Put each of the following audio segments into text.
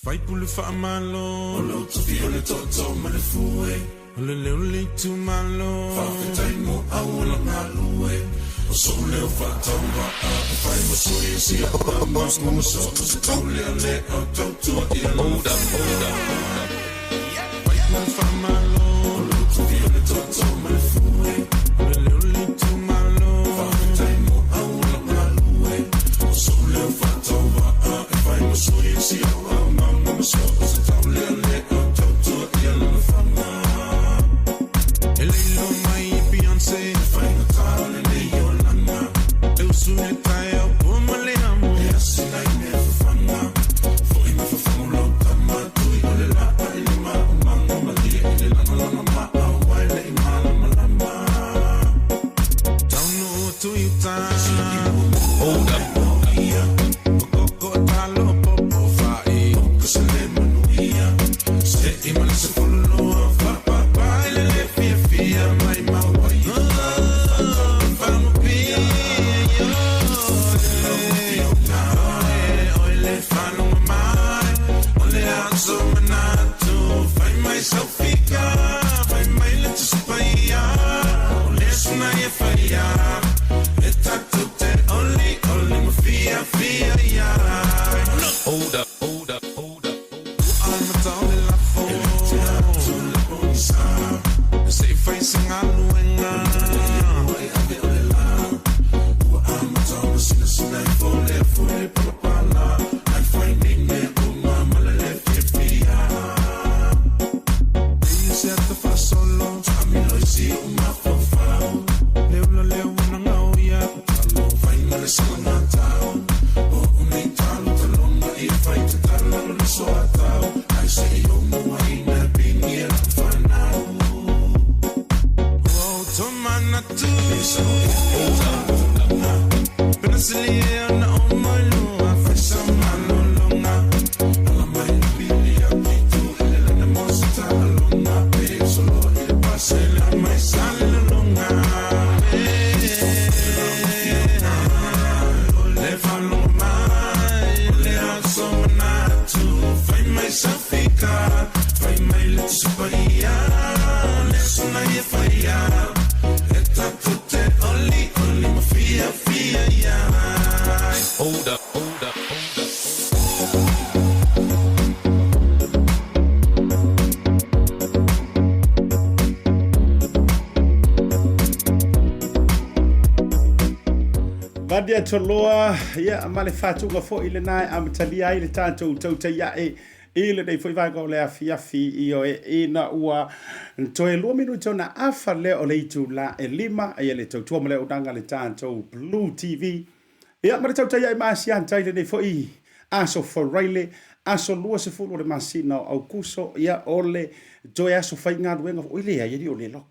Fai pule fa malo, olo tofi ole toto malefue, ole le ole tu malo, fa fetai mo aula ngalue, o sole o fa tamba a, fai mo sui si a mas mo so se tole ale o toto ia oda. Fai pule fa malo, olo tofi ole toto malefue, ole le ole tu malo, fa fetai mo aula ngalue, o sole o fa tamba a, fai mo sui si a so se tole ale o toto ia la fama. Elilo mai Beyoncé, fai na tale le Yolanda. Eu sune tai o pomale amo. E assim ai me fanga. Foi me fanga lo tama tu i ole la ile ma manga mali ile la ma wa ile ma ma. Don't know to you time. Hold up. Dia toloa ia male fatuga fo ile nai amtalia ile tanto TAUTAI ile dei foi vai go le afiafi io e na ua toe lu minuto na afa le o le tu la e lima ia le tau male udanga le tanto Blue TV ia male TAUTAI ma ASIATA ile dei foi aso for raile aso lua se fulu le masina au kuso ia ole joe aso fai ngā ruenga o ile ia o le lo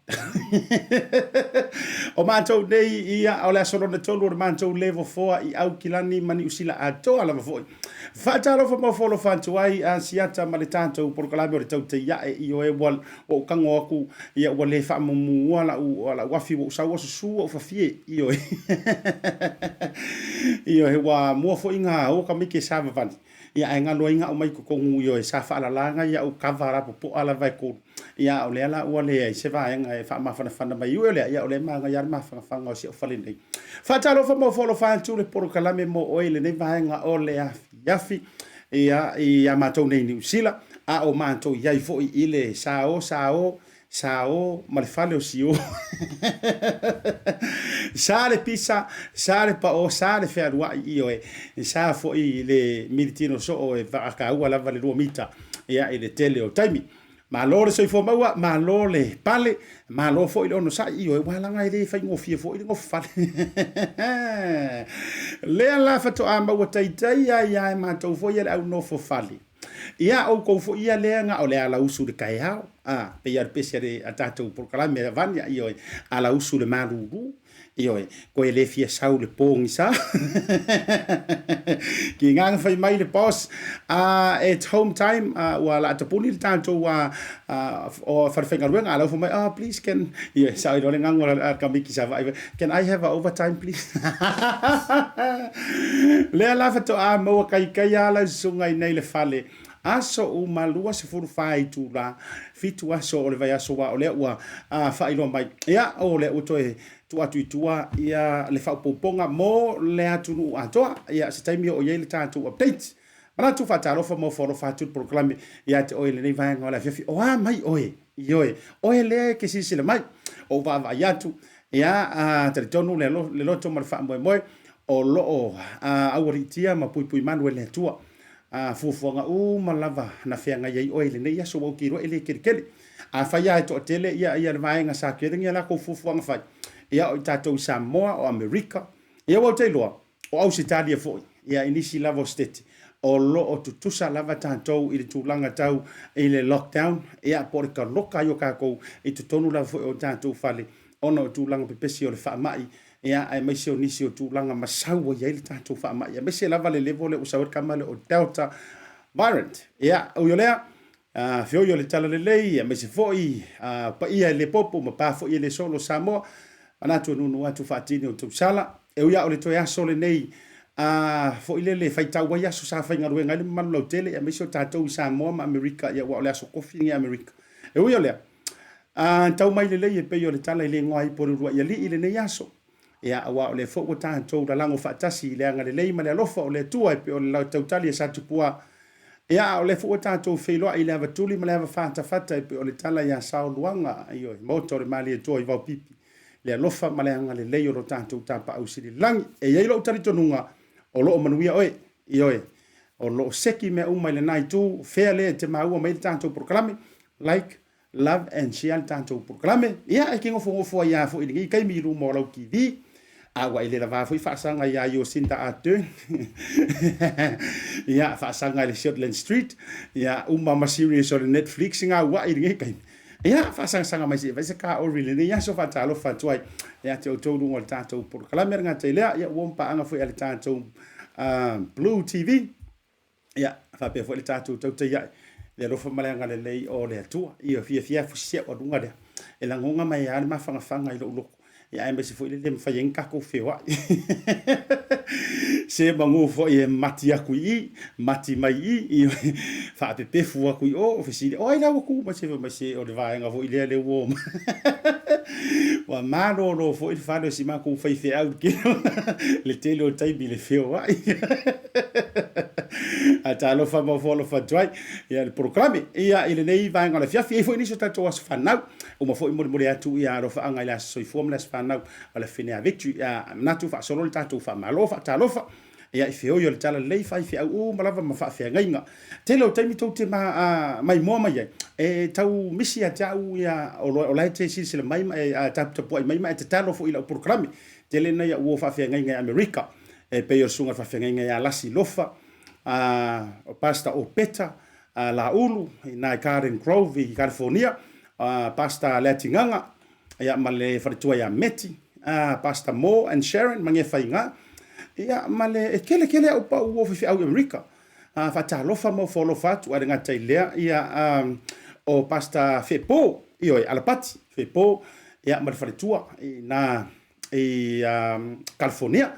o mātou nei ia o le aso rona tolu o le mātou level 4 i au kilani mani usila a toa lama foi whaataro wha mawholo whantu ai a siata ma le tātou porokalami o le TAUTAI i o e wal o kango aku ia ua le wha mamu wala wafi o usau o susua o whafie i o i o he wa mua fo inga o ka mike sāma vani ia e ngalo inga o mai ko kongu yo e sa fa la langa ia o kavara po ala vai ko ia o le ala o le se va nga e fa ma fa mai yo le ia o le manga ia ma fa o se o fale nei fa talo fa mo folo fa tu le por kalame mo o le nei va nga o le yafi ia ma to nei ni sila a o ma to ia fo i le sao ma le fale o sio sa le pisa sa le pa o sa le ferua io e sa fo i le militino so o e va ka ua la vale 2 mita ia i le tele o taimi ma lo le soi fo maua ma lo le pale ma lo fo i ono sa io e wala nga i le fai ngofie fo i ngofale le la fa to amba o taitai ia ma to fo ia au no fo fale ia o ko fo ia lenga o le ala usu de kai hao pe ia pesiare atato por kala me vania io ala usu le maruru io ko ele fia sau le pongi sa ki ngang fai mai le boss at home time wala tapuni le tanto o farfenga ruenga ala fo mai please can io sa i le ngang wala ka miki sa vai can I have a overtime please le ala fa to mo kai ala sunga nei le fale aso o malua se furu fai tu la fitu aso o le vai aso wa o le ua fai lo mai ia o le uto e tu atu itua ia le fau poponga mo le atu nu atoa ia se taimi o ye le tatu update mana tu fatalo fa mo foro fatu proclame ia te o le nei vai ngola fifi o mai oe ioe oe le ke si le mai o va ia tu ia te tonu le loto mal fa mo mo o lo auritia ma pui manuel le tua fufuanga malava na feanga ye o ile nei so o kiro ile kirikeli fa ia to tele ia le vaenga sa keringa la ko fufuanga fa ia o tato Samoa o America ia o te loa o Australia foi ia inisi lavo state o lo o tutusa lava tato ile tulanga tau ile lockdown ia por ka loka yo ka ko i tonu la foi o tato fale ono tulanga pepesi o le fa mai ia ai mai se onisi o tulanga masau ia ile tato fa mai ia mese lava le level o sa kamale o delta variant ia o yolea fio yo le tala le lei ia mese foi pa ia le popo ma pa foi le solo Samoa ana tu nunu atu fatini o tu sala e ia o le toya sole nei foi le fai tau ia so sa fai ngaruenga le malu tele ia mese o tato Samoa ma America ia wa le so kofi ni America e o yolea tau mai le lei e pe yo le tala le ngoi por ru ia li ile nei aso ia wa le fo ta to da lango fatasi le anga le lei ma le lofa o le tua pe o le tautali sa tupua ia o le fo ta to feilo ile ava tuli ma le ava fata pe o le tala ia sa luanga io motor mali e to i va pipi le lofa ma le anga le lei o ta to ta pa au sili langi e ia lo tari tonunga o lo manuia oe io o lo seki me uma le nai tu fairle te mau mai tanto proclame like love and share tanto proclame ia e kingo fo ia fo i kai mi ru mo lo ki vi agua ile lava foi fasanga ia yo sinta atu ia fasanga le Shortland Street ia uma series on Netflix nga wa i kai ia fasanga mai se ka o really ia so fatalo fatwai ia te o todo ngol tanto proclame nga te ia wompa anga foi ale tanto Blue TV ia fa pe foi tanto to ia le rofa malanga le lei o le atua ia fia fusia o dunga de e la ngonga mai ale mafanga i lo ia e mese foi le mfai kako fewa se bango foi mati aku i mati mai i fa pe fu aku o fesi o ila ku ma se o le vai nga foi le wo wa malo no foi fa le sima ku fai fe au ke le tele o tai bi le fewa ata lo fa mo folo fa try ia le proclame ia ile nei vai nga le fia foi ni so tato was fa nau o ma foi mo atu ia ro fa nga ila so form les fa nau ala fine avec tu natu fa solo tato fa malofa talofa ia i feo yo le tala lei fai fe au malava ma fa fe ngainga te lo taimi to te ma mai mo mai e tau misi a tau ia o lai te sile mai tap tapo mai te talo fo ila proclame te le na ia o fa fe ngainga America e pe yo sunga fa fe ngainga ia lasi lofa o pasta o peta la ulu na Karen Grove i California pasta latinganga ia male fartua ia meti pasta Mo and Sharon mange fainga ia male kele o pa o fi au America fa talo fa mo follow fat wa nga tailea ia o pasta fepo io alapati fepo ia male fartua na California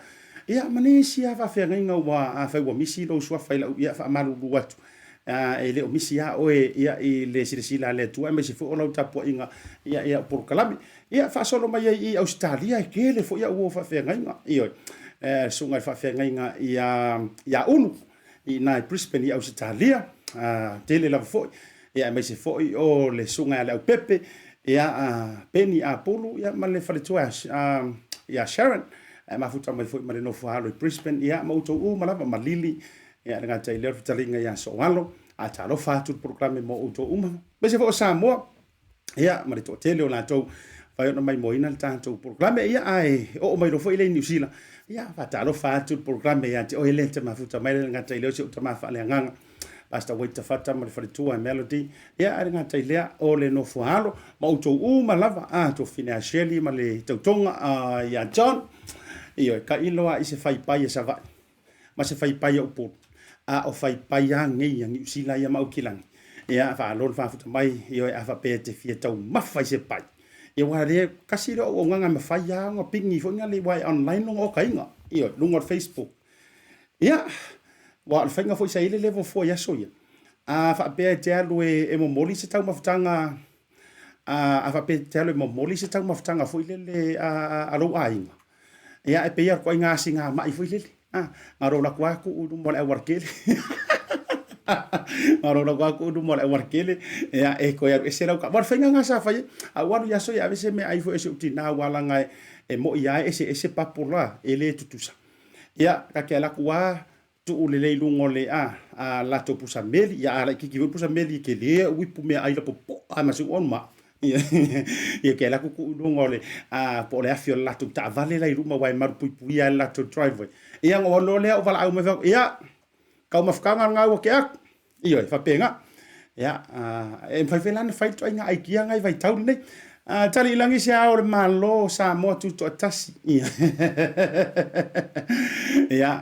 ia manisia fa fenga wa fa wa misi lo swa fa ia fa malu watu e le misi ya o ia i le sila le tu me se fo lo tapo inga ia por kalami ia fa solo mai i Australia ke le fo ia o fa fenga io sunga fa fenga ia unu i na Brisbane i Australia tele la fo ia me se fo o le sunga le pepe ia peni apolo ia male fa le tu ia Sharon ma futa mai foi marino fo halo Brisbane ia ma uto malava malili ia nga tai le talinga ia so walo a talo fatu proclame mo uto bese fo Samoa ia ma to tele ona to vai no mai moina tanto proclame ia ai o mai ro foi le New Zealand ia fa talo fatu proclame ia te o ele te ma futa mai nga tai le so tama fa le nganga basta wait to fata ma fa tu melody ia nga tai le o le no fo halo ma uto malava to financially ma le tautonga ia John io ka iloa i se fai pai sa va ma se fai pai o po o fai pai ngi ngi sila ia mau kilang ia fa lon fa futa mai io a fa pe te fia tau ma fai se pai e wa re kasi ro o nganga ma fai ya ngo pingi fo nga le wai online no ka inga io lungo Facebook ia wa al fenga fo sai le level fo ya so ia fa pe te alu e mo moli se tau mafutanga fa pe te alu e mo moli se tau mafutanga fo ile a lo ainga ia e pe ia ko inga singa mai fo ile ngaro la kwa ku udu mo le warkele ngaro la kwa ku udu mo le warkele ia e ko ia e sera ka war fenga nga sa fa a waru ya so ya vese me ai fo ese utina wala ngai e mo ia ese papula ele tutusa ia ka ke la kwa tu le lungo le la to pusa meli ya ala ki pusa meli ke le wipu me ai la popo ma se on ma ia ke la ku lungo le po le afio la to ta vale la ruma wai mar pui ya la to driveway ia ngo lo le o vala au me ia ka ma fkanga nga o ke ak ia fa penga ia e fa velan fai to nga ai kia ngai vai tau nei tali langi se au le malo sa mo tu to tasi ia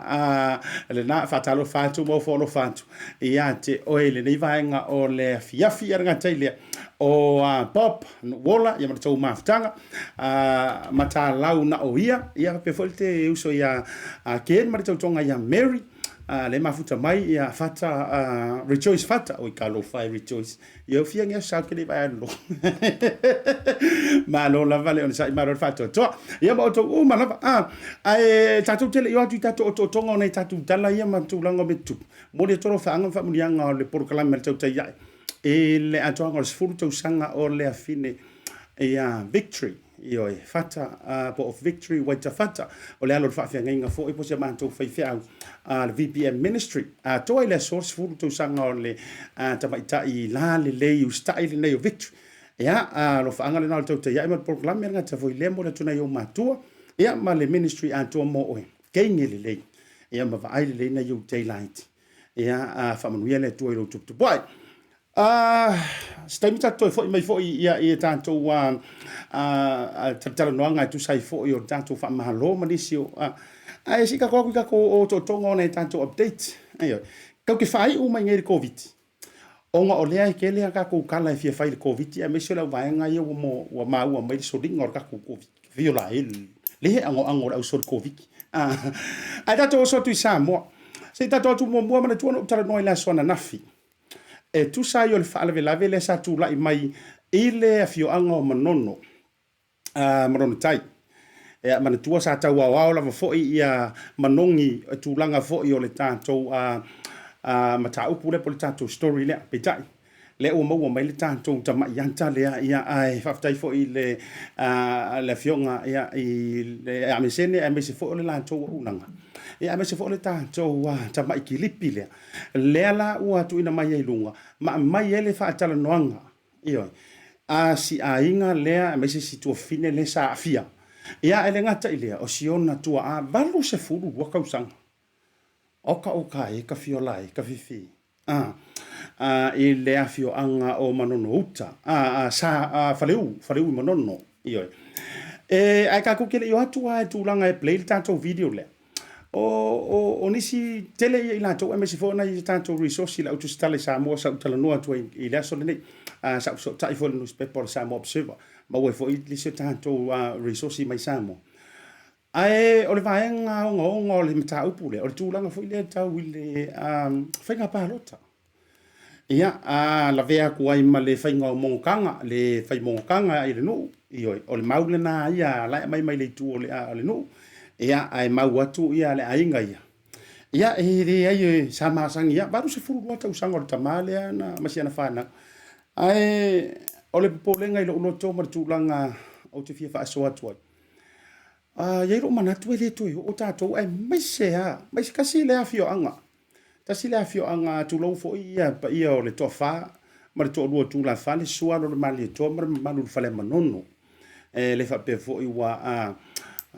le na fatalo fatu mo folo fatu ia te oile nei vaenga o le fiafi nga taile o pop wola ia ma tau maftanga mata lau na o ia pe folte uso ia ken ma tau tonga ia Mary le mafuta mai ia fata rejoice fata o kalo fai rejoice ia fia ngia sa ke le vai lo ma lo la vale on sa ma ro fata to ia ma to ma la ai tatu tele yo tu tatu to tonga nei tatu tala ia ma tu langa betu mo le toro fa anga fa mo yanga le por kala mer tau ia e le atonga os furu sanga o le afine ia victory io fata po of victory wa fata o le alo fa nga fo e po se manto fa fa le VPM ministry to ile source furu to sanga o le tamaita i la le u style nei o victory ia lo fa anga le na to te ia ma proclam nga ta foi le mo le tuna yo matua ia ma le ministry to mo o ke ngeli le ia ma va ai le na yo daylight ia fa manuia le to ilo to boy stai mita toi foi mai foi ia e tanto tala noanga tu sai foi o tanto fa mahalo manisio ai sika ko o to tongo nei tanto update ai ka ke fai o mai ngeri covid onga o lea ke lea ka ko kala fia fai covid ia me sela vai nga yo mo wa ma wa mai so ding or ka ko covid viola il le ango au so covid ai tanto so tu sa mo se tanto tu mo mo na tu no tala no ila sona nafi e tu sa yo le fala ve le sa tu la mai ile afio anga o manono manono tai e mana tua sa tau wa la fo ia manongi tu langa fo yo le tanto mata upu le tanto story le pe tai le o mo mai le tanto tama yanta le ia ai faftai fo ile le fionga ia i le amisene e me se fo le lanto unanga e ame se fo le tanto tama ikilipi le la ua tu ina mai lunga ma mai ele fa tala noanga io si ainga le me se situ fine le sa fia ia ele ngata ile o siona tua valu se fulu wa kausanga oka e ka fiola e ka fifi ile afio anga o manono uta sa faleu manono io ai ka ku kele yo atua tu langa e play tanto video le o nisi tele i la to MSC fo na i tanto resource la utu stale sa mo sa utala no atu i la so ne sa so tai fo no newspaper sa mo observer ma we fo i li tanto resource mai sa mo ai o le vaenga o le mata upule o le tulanga fo ile ta wile fenga pa lota ia la vea ku ai ma le fenga o mongkanga le fai mongkanga i le no i o le maule na ia la mai le tu o le no ia ai mau atu ia le ainga ia ai sama sang ia baru se furu wata usanga o tamale na masiana fana ai ole polenga ilo no to martulanga o te fia fa so atu ia ro manatu ele tu o tato ai mai se kasi le afio anga tasi le afio anga tu lo fo ia pa ia o le tofa mar to lo tu la fa le sua lo mali to mar manu fa le manono le fa pe fo i wa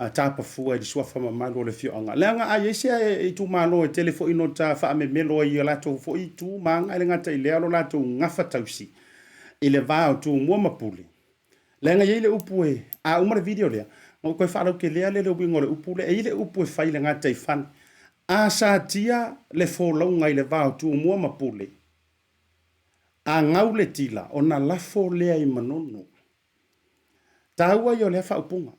tapa fua di sua fama malo le fio anga langa ai se e tu malo e telefo ino ta fa me melo i la to fo i tu manga le ngata ile alo la to ngafa tausi ile va tu mo mapuli langa ile upue umar video le mo ko fa lo ke le le bingo le upule e ile upue fa ile ngata i fan sa tia le fo lo ngai le va tu mo mapuli ngau le tila ona la fo le ai manono taua yo le fa upunga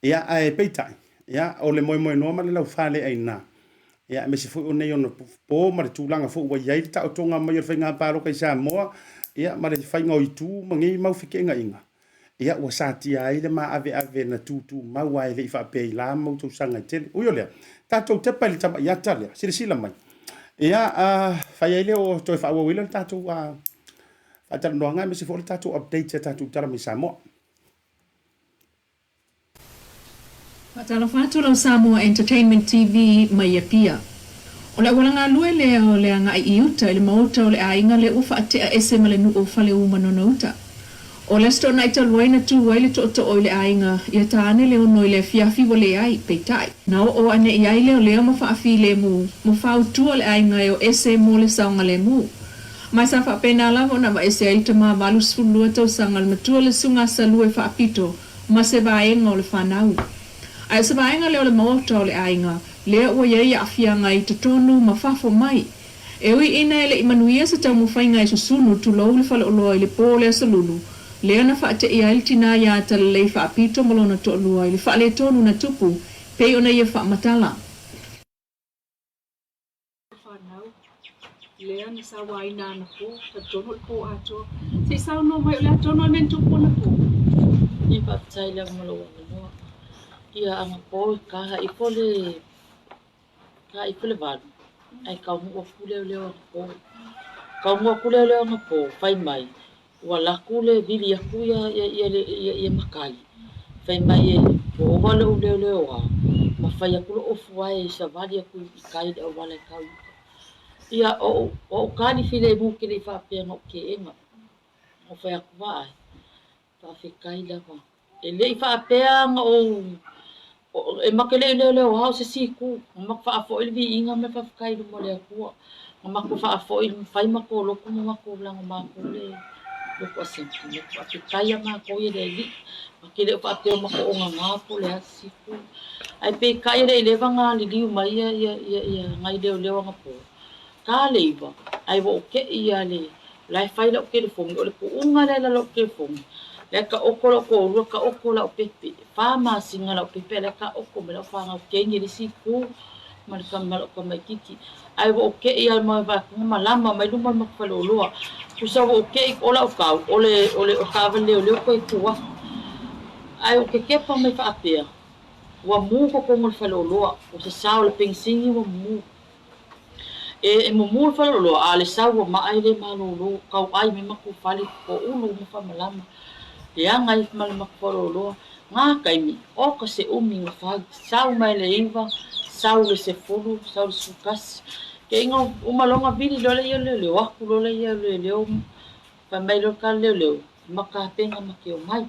ia ai peitai ia o le moi no ma le lau fale ai na ia me se fu nei ona po ma le tulanga fu wa yai ta tonga mai fe nga paro kai sa mo ia ma le fai ngoi tu mangi mau fike nga inga ia wa sati ai le ma ave na tu ma wa le fa pe la mo tu sanga tele o yo le ta to te pa le tama ia ta le sila mai ia fa ia le o to fa wa wila ta tu a ta no nga me se fu ta tu update ta tu tara mi sa mo Patala fatu lau Samoa Entertainment TV mai pia. O le walanga lue le o le anga i uta le mauta o le ainga le ufa ate a ese ma le nu o fale uma no uta. O le sto naita luaina tu waile to o le ainga ia taane le ono le fiafi wo le ai peitai. Na o ane i ai le o leo mawhaafi le mu fau tu o le ainga e o ese mo le saunga le mu. Mai sa whapena lavo na wa ese aita ma walu sfulua tau sanga le matua le sunga sa lue whaapito ma se vaenga o le whanau. Ai se vaenga leo le mauta o le ainga, lea ua iei a fianga i te tonu ma fafo mai. E ui ina ele i manuia sa tau muwhainga i susunu tu lau le whale oloa i le pōlea sa lulu, lea na whaate i ail tina ia ta le lei whaapito malona to olua i le whaale tonu na tupu, pei ona ia whaamatala. Lea na sa waina na po, ta tono le po ato, se sa no mai le tono men tupu na po. I whaatai le malawa na noa. Ia anga po ka i pole valu ai ka mo kule leo po ka mo kule leo nga po fai mai wala kule vili ya kuya ya makali fai mai po wala leo ma fai kulo ofuai sa vali ku kai da wala ka ia o kani file bu ke le fa pe ngo ke enga o fai ku vai fa fikai da fa ele fa pe ngo e makele le o se siku mak fa fo vi inga me fa kai do mole ku mak fa fo fai mako lo ku mako blang mako le lo ko sempre me fa kai ma ko ye le makele fa te mako nga ngapo le siku ai pe kai le vanga li liu mai ya ngai le nga po ka le ba ai wo ke ia le lai fai lo ke le fo le ku unga le lo ke fo le ka okolo ko ru ka okola o pepe fa ma singa o pepe le ka oko me lo fa nga ke ngi siku ma ka mal ko mai kiki ai wo ke ia ma va ma lama mai lu ma fa lo lo ku sa wo ke ola o ka ole o ka va le ko ku wa ai o ke pa me fa apea wa mu ko mo fa lo lo o se sa o le pensingi wa mu e mo fa lo lo ale sa wo ma ai le ma lo ka ai me ma ku fa le ko ulu mo fa malama ia ngai mal makfololo nga kaimi o ko se umi fa sau mai le iva sau le se fulu sau le sukas ke ngo umalonga vili lo le wa ku lo le fa mai lo ka le maka penga makio mai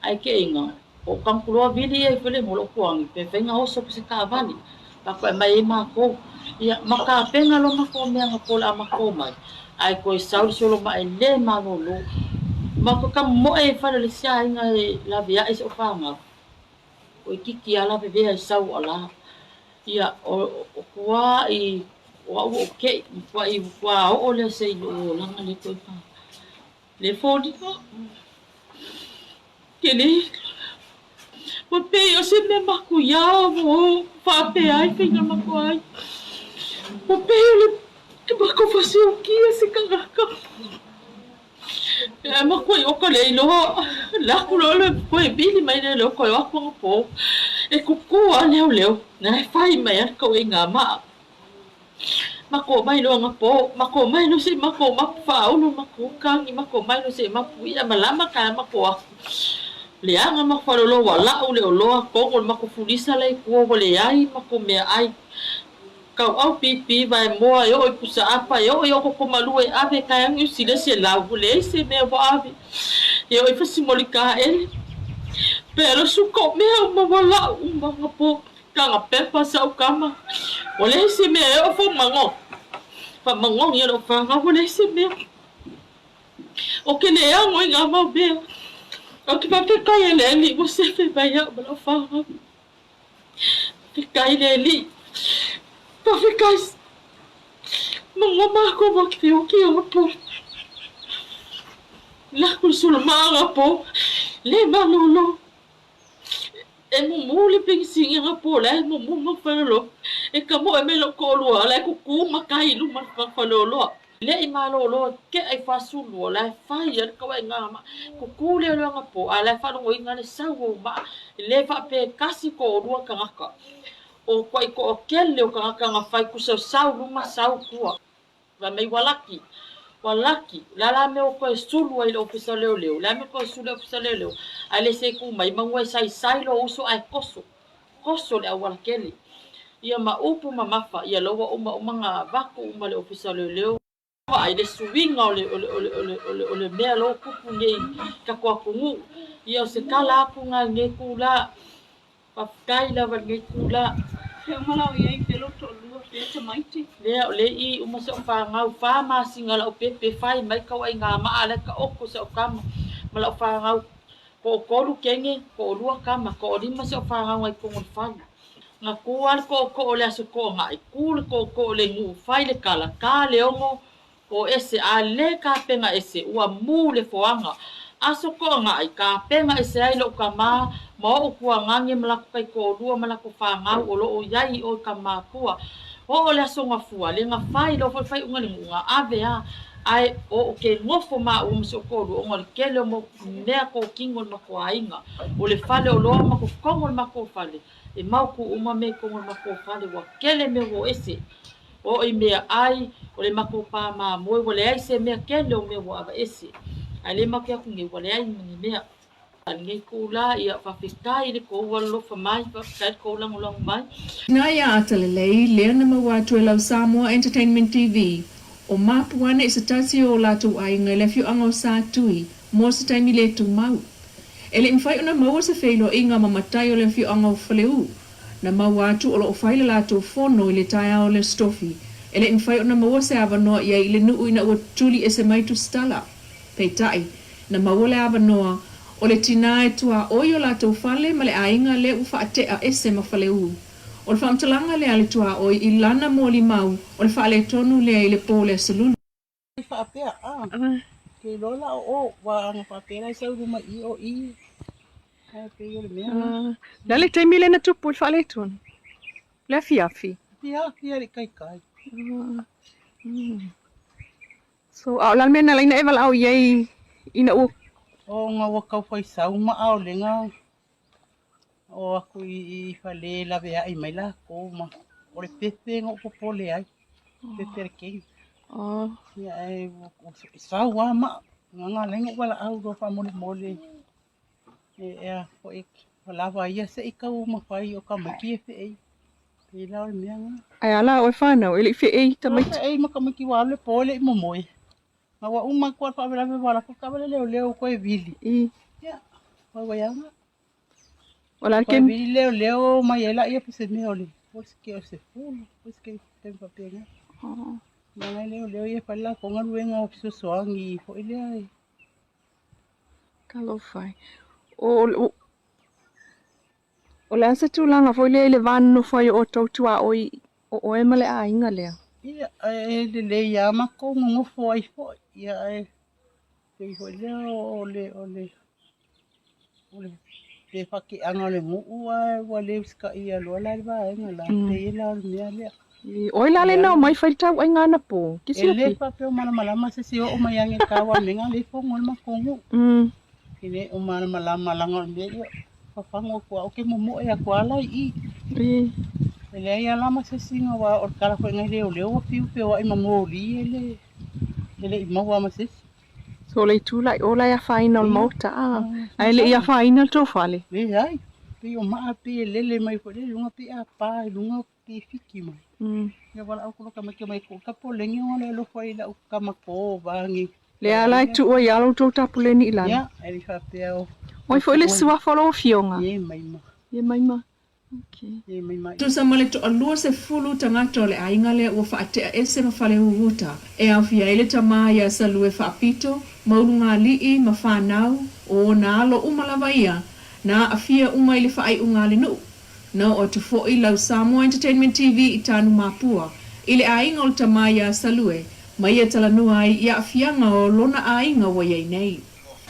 ai ke ngo o kan ku lo vili e fele mo lo kuangi pe venga o so se ka vali pa ko mai ma ko ia maka penga lo mako me nga pola mako mai ai ko sau solo mai le ma lo mako ka mo e fala le sia inga la via is o fanga o kiki ala be via sau ala ia o kwa i o ke kwa o le sei lo langa le ko fa le fodi ko ke le mo pe o se me mako ya o fa pe ai finga mako ai mo pe le mako fa se o ki se kanga ma ko o ko le lo la ku lo le ko e bili mai le lo ko o ko po e ku ku a le na fai mai ko e nga ma ko mai lo nga po ma ko mai lo se ma ko ma fa o no ma ko ka ni ma ko mai lo se ma pu ya malama ka ma ko le anga ma fa lo wala o le lo ko ko ma ko fulisa le ko le ai ma ko me ai kau au pipi vai moa yo e pusa apa yo ko malu e ave ka yang u sile se la vule se me vo ave yo e fasi molika ele pero su ko me uma wala uma po ka pepa sa o kama ole se me yo fo mango yo fa nga ole se me o ke le yang o nga ma be o ke pa ka ele ni mo se fe vai ya ba fa ka ele li Pafikas mangoma ko bakti o po la sulmanga po le manolo e mo le pensinga po la mo falo e ka mo e me lo ko lo ala ku ku makai lu ma fa lo lo le I ma lo ke ai fa su lo la fa ya ka wa nga ma ku le lo nga po ala fa lo nga le sa wo ba le fa pe kasi ko lo ka nga o ko kele o ka nga fa ku sa lu ma sa ku wa me walaki la me o ko sulu ai lo pisa leo la me ko sulu pisa leo ale se ku mai mangwe sai lo uso ai koso le awal keli ia ma upu ma mafa ia lo o manga vaku ma le ofisa leo ai le suinga ole me lo kupu nei ka ko kungu ia se kala ku nga nge kula pa kai la va nge kula ke mala ia ke lo to lu ke te maiti le I uma se fa nga fa ma singa la pepe fai mai ka ai nga ma ala ka oko se ka ma la fa nga ko lu kenge ko lu ka ma ko di ma se fa nga ai ko fa nga kual ko le aso ko nga I kul ko le ngu fai le kala ka le ongo o ese a le ka penga ese ua mu le foanga aso ko nga I ka penga ese ai lo ka ma o kua ngange malako kai ko lua malako fa nga o lo o yai o ka ma kua o le aso nga fua le nga fai lo fai unga le nga ave a ai o ke ngofo ma o mso ko lu o ke le mo mea ko kingo ma ko ainga o le fale o lo ma ko kongo ma ko fale e mau ku uma me kongo ma ko fale wa kele me wo ese o I mea ai o le mako pa ma mo o le ai se mea kele o me wo ava ese ai le mako ya ku nge o le ai ni mea nge kula ia fa fikai le ko wa lo fa mai fa kai ko lang mai na ia atalelei le na mawatu e lau Samoa Entertainment TV o mapuana I se tasi o latu ai ngai le fiu anga o sa tui mo se taimi le tu mau ele mwhai ona maua se whailo inga mamatai o le fiu anga o whaleu na mawatu o lo o whaile latu fono I le taia o le stofi ele mwhai ona maua se avanoa ia I le nuu ina ua tuli e se maitu stala peitai na maua le avanoa o le tina e tua oi o latu whale ma le ainga le ufa atea ese ma whaleu o le whaamtalanga le ale tua oi I lana mo li mau o le whaale tonu le I le po le salulu Whaapea, ke lola o wa anga whaapea sau ruma I o I. Hai pe o le mea. la le taimi le na tupu le whaale tonu le fiafi Pia ri kai. so au lan mena laina e wala au iei ina u O nga wakau whai sau ma ao le nga. O aku I whale la vea I mai la ko ma. O le pepe nga upopo le ai. Pepe re kei. Ia e sau wa ma. Nga lenga wala au do wha mole. Ea ko I walawa ia se I kau ma whai o ka maki e whei. Pei lao le mea nga. ai ala o whanau ele fi ei tamai Ei makamaki wale pole I momoe. Ma wa uma kwa pa vela wala ko ka leo ko e vili. Ya. Wa yanga. wala Ko vili leo ma yela ia pese me ole. Pues que se fulo, pues que tem papel. Ma leo ia pala ko nga luenga o piso soangi fo ile ai. Kalo fai. O le asa tūlanga fo le vanu fai o tautua o e male a inga lea. Ia le ia ma ko ngo fo ai fo. Ia e fo le te whake anga le ngua wa le ska ia loa lai wa inga la. Te ila o mea lea. Oi la le nao mai fai tau ai ngana po. Kisi Ele papel malama se se o mayange kawa menga le fo ngol ma kongo. Kine o malama langa me fa fango ko o ke momo e ko ala I. Ele ia lama se singa wa o kala ko ngai le o fiu pe o I mamoli ele I mawa ma se. So le tu lai o lai a final mota a. Ai le ia final to fale. Le ai. Pe o ma pe lele mai ko le lunga pe a pa lunga pe fiki mai. Ya wala ko ka mai ko ka po lengi o le lo foi la ka ma ko bangi. Le ala tu o yalo to tapule ni ilana. Ya, ele fa pe o. Oi foi le sua folo fionga. Ye mai ma. Ye mai ma. Okay. Ye mai ma. Tu sa male to alua se fulu tangata le ainga le ua whaatea ese ma whale uhuta. E au fia ele tama ia sa lue whaapito, maulunga lii, ma whanau, o na alo umalawa ia, na a fia uma ili whaai unga le nu. Na o tu fo I lau Samoa Entertainment TV I tanu mapua, ili ainga o tama ia sa lue, ma ia talanua ai ia a fianga o lona ainga wa iei nei.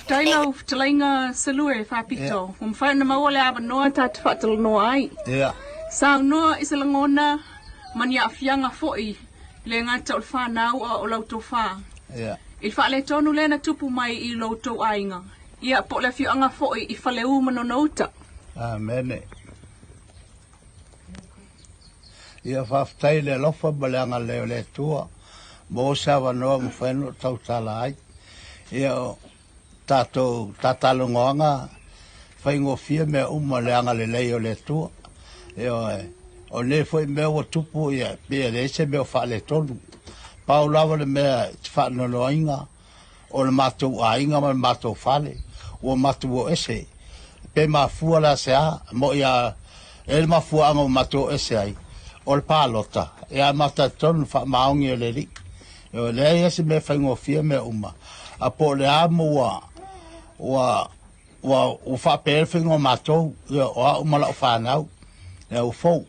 Tailau talainga salue whapito. Whai na maua le aba noa tatu whatalo noa ai. Yeah. Sa noa isa langona mani afianga fo'i le ngata o whanau o lautou wha. I wha le tonu le na tupu mai I lautou ainga. Ia po le fianga fo'i I whale manonauta. Amen. Ia whaftai le lofa baleanga leo le tua. Mo sawa noa mwhenu tau tala ai. Ia tātou tatalungoanga whaingo fia mea leanga le leo le tua. Ia o ne foi mea wa tupu ia pia reise mea whale tonu. Pau lawa le mea whanono inga. O le matou ainga ma le matou whale. O matou o ese. Pe mafua la sea mo ia el mafua anga matou ese ai. O le pālota. Ia mata tonu wha maongi o le li. Ia le ia se mea whaingo fia mea A po le amu wa whapelwhingo matou. Ia o a umala o whanau. Ia o fau.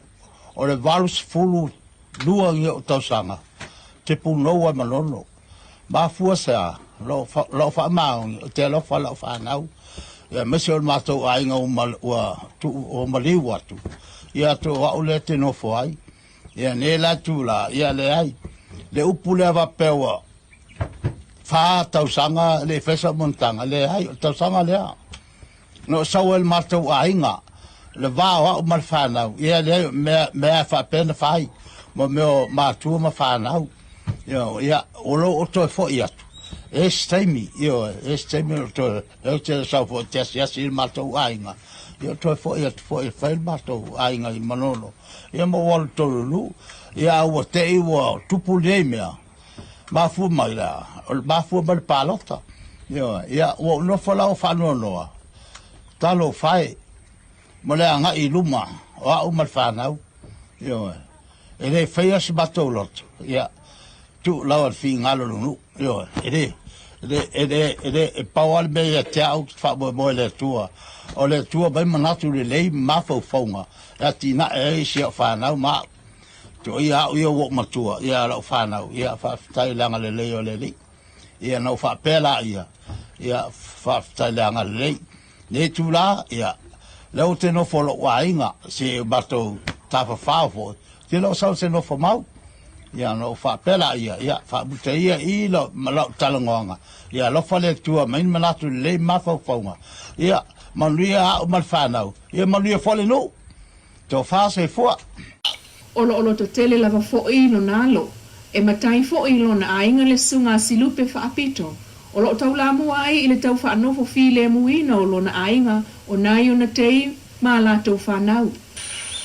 O le valus fulu lua ia o tausanga. Te punoa manono. Mafua sea. Lo wha maongi. O te lo wha whanau. Ia mese o matou ainga o maliu atu. Ia to au le te nofo ai. Ia ne la tu la. Ia le ai. Le upu le avapewa. Fa tausanga le fesa montanga. Le ai tausanga lea. No sau el matou ainga. Le vao au mal whanau. Ia le mea whapena whai. Mo meo matua ma whanau. Ia olo o toi fo i atu. Esteimi, esteimi o toi. Eo te sau fo te asiasi il matou ainga. Ia toi fo i atu fo i whail matou ainga I manono. Ia mo wal tolu lu. Ia ua te iwa tupu lei mea. Mafua mai la. Mafua mai palota. Ia ua unofa lau whanonoa. Talo whai. Mo lea nga I luma. O au mal whanau. E rei whaia si matou loto. Ia. Tu lau al fi ngalo lunu. E pawal me ia te au wha mo le tua. O le tua bai manatu le lei mafau faunga. Ia tina e si au whanau maa. To ia ia wo matua ia la whanau ia whaftai langa le lei o le lei ia nau whapela ia whaftai langa le lei ne tu la ia leo te no folo wainga se batou tapa whawho te lo sau se no mau ia nau whapela ia whabute ia I lo malau talangonga ia lo whale tua main manatu le lei mafau whaunga ia manuia au mal whanau ia manuia whale no to whase fua Olo to tele lava fo'i lo nalo. E matai fo'i lo na ainga le sunga silupe whaapito. Olo tau la mua ai ile tau whaanofo fi le muina o lo na ainga o nai o na tei ma la tau whanau.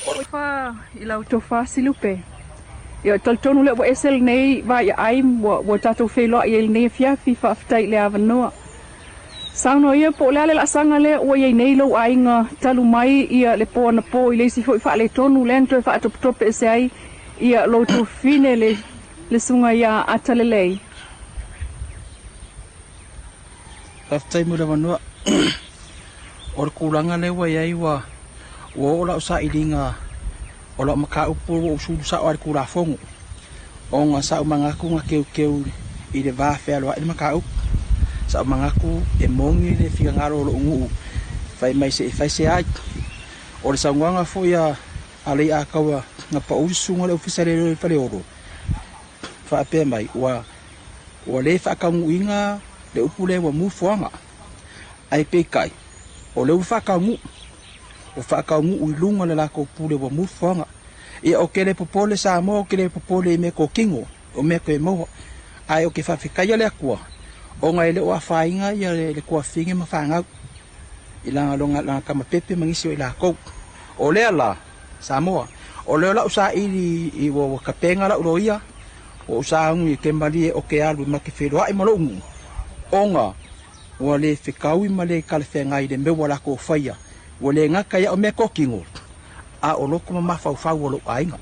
Olo wha I lau tau wha silupe. Ia taltonu le wa esel nei wa ia aim wa tatou wheloa I el nei fiafi whaafitai le avanoa. Sauno ia po le la sanga le o ia nei lo ainga talu mai ia le po na po I le si foi fa le tonu lento fa top top se ai ia lo tu fine le sunga ia atalelei. Aftai mo vanua. Or kulanga le wa ia wa o la sa idinga o la maka upu o su sa o kula fongo. O nga sa manga ku nga keu I le va fe lo I maka upu. Sa mangaku e mongi le fika ngaro lo ngu fai se ai o le sangwanga fo ia ale a kawa na pa usunga le ofisare le pale oro fa pe mai wa le fa ka ngu inga le upule wa mu fuanga ai pe kai o le fa ka ngu u lunga le la ko pule wa mu fuanga e o kele popole sa mo kele popole me ko kingo o me ko mo ai o ke fa fika ya le akua o ngai le o whainga ia le kua whinge ma whangau I langa longa langa kama pepe mangisi o I la kou o lea la Samoa o leo la usa I wo kapenga la uroia o usa ungu I kembali o ke alu ma ke wheroa I malongu o nga o le whikaui ma le kalewhenga I le mewa la ko whaia o le ngaka ia o me kokingo a o loko ma mawhau o lo ainga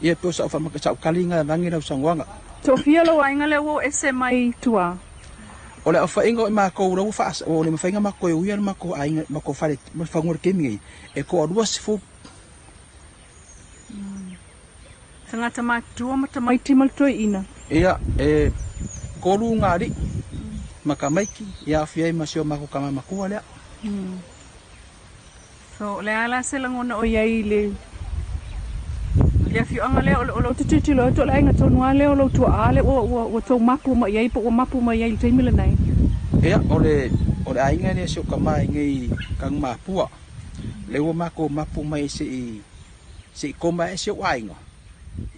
ia pio sa ufa makasau kalinga rangi na usangwanga Tofia lo ainga le wo ese mai tua. O le fa ingo ma ko ro fa o le fa inga ma ko uia ma ko ainga ma ko fale ma fa ngor kemi e ko ro sifu. Tanga tama tua mata mai timal toi ina. Ia ko ru ngari makamaiki ia fia ma sio ma ko kama ma ko le. So le ala se langona o ia ile Le fi anga le o titi lo to la inga tonu ale o lo tu ale o to mapu ma yai po mapu ma yai te mila nai. Ia ole ainga ne se kama ngai kang mapua. Le o mako mapu mai se koma se wainga.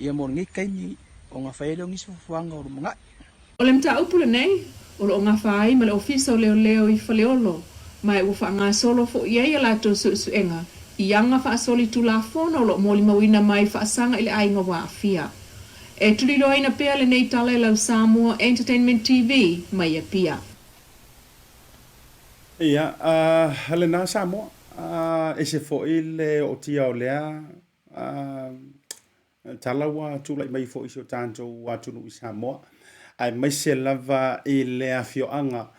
Ia mo ngi kai ni o nga faelo ngi so fuanga o mga. Ole mta upule nei o lo nga fai ma le ofisa o leo I faleolo mai u fa nga solo fo yai la to su enga. Ianga fa soli tu la fono lo moli mawina mai fa sanga ile ainga wa afia. E tuli lo ina pea le nei tala lau Samoa Entertainment TV mai a pia. Ia, le na Samoa, e se fo ile o tia o lea, tala wa tula mai fo iso tanto wa tunu I Samoa. Ai mai se lava I lea fioanga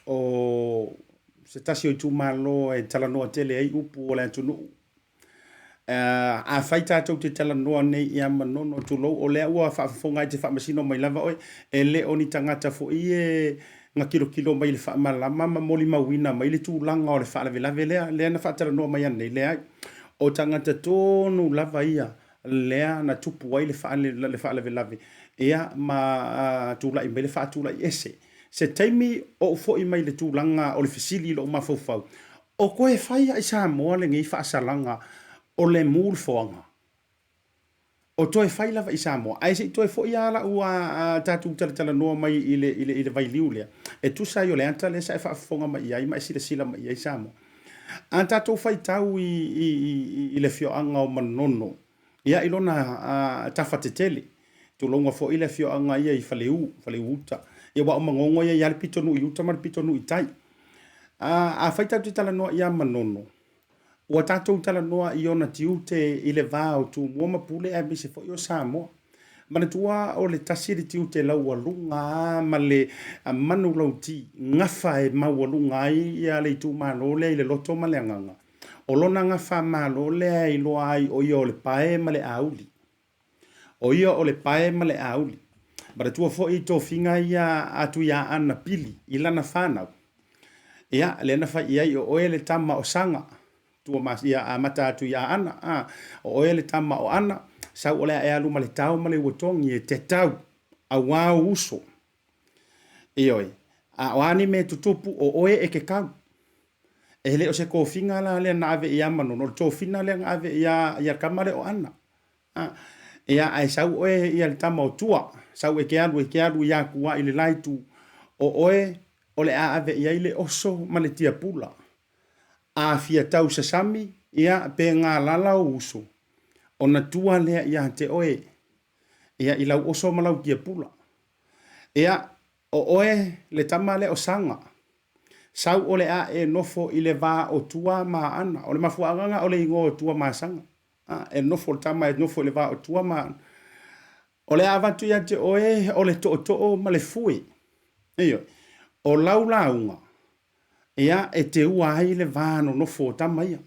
o se tasi o tu malo e tala noa tele ai upu o le tunu. A fai tātou te tala noa nei I manono tu lo o lea ua whaafonga I te whaamasino mai lava oi e le o ni tangata fo I e ngā kilo mai le whaamalama ma moli mawina mai le tūlanga o le whaalawelawe lea na whaatala noa mai anei lea o tangata tonu lava ia lea na tupu ai le whaalawelawe ea ma tūlai mai le whaatūlai ese se taimi o foi mai le tūlanga o le fisili lo mafaufau o koe whai ai Samoa le ngai whaasalanga o le mūl foanga. O toi whai lava I Samoa. Ai se toi foi ala ua tātou tala noa mai I le vai liu lea. E tu sai o le anta le sa e whaafonga mai ai mai sila mai ai Samoa. An tātou whai tau I le fioanga o manono. Ia ilona tawhatetele. Tu longa fo I le fioanga ia I whaleu uta. Ia wa o mangongo ia I ale pitonu I uta mar pitonu I tai. A whai tau te tala noa ia manono. Ua tātou tala noa I ona tiu te I le vāo tu mua mapule e bise fo I o Samoa. Mana tua o le tasi le tiu te lau alunga ma le manu lau ti ngafa e mau alunga ai ia le tu malo le I le loto ma le anganga. O lona ngafa malo le I loa ai o ia o le pae ma le auli. O ia o le pae ma le auli. Mana tua fo I tō finga ia atu ia ana pili I lana whanau. Ia le na fai ia I o oe le tama o sanga. Tua mas ia mata atu ia ana o oe le tama o ana sau ole e alu ma le tau ma le uatongi e te tau a wau uso ioi a oani me tutupu o oe e ke kau e le o se kofinga la le na ave ia mano no to fina le ave ia kamare o ana ia ai sau oe ia le tama o tua sau e ke alu ia kua I le laitu o oe ole a ave ia ile oso ma le tia pula a fia tau sasami ia pe ngā lala uso. O na tua lea ia te oe. Ia I lau oso malau kia pula. Ia o oe le tama le o sanga. Sau o le a e nofo I le vā o tua ma ana. O le mafuanganga o le ingo o tua ma sanga. E nofo le tama e nofo le vā o tua ma ana. O le avatu ia te oe o le to'o ma le fui. Iyo. O lau launga. Ia e te ua ai le vāno no fō tama ia.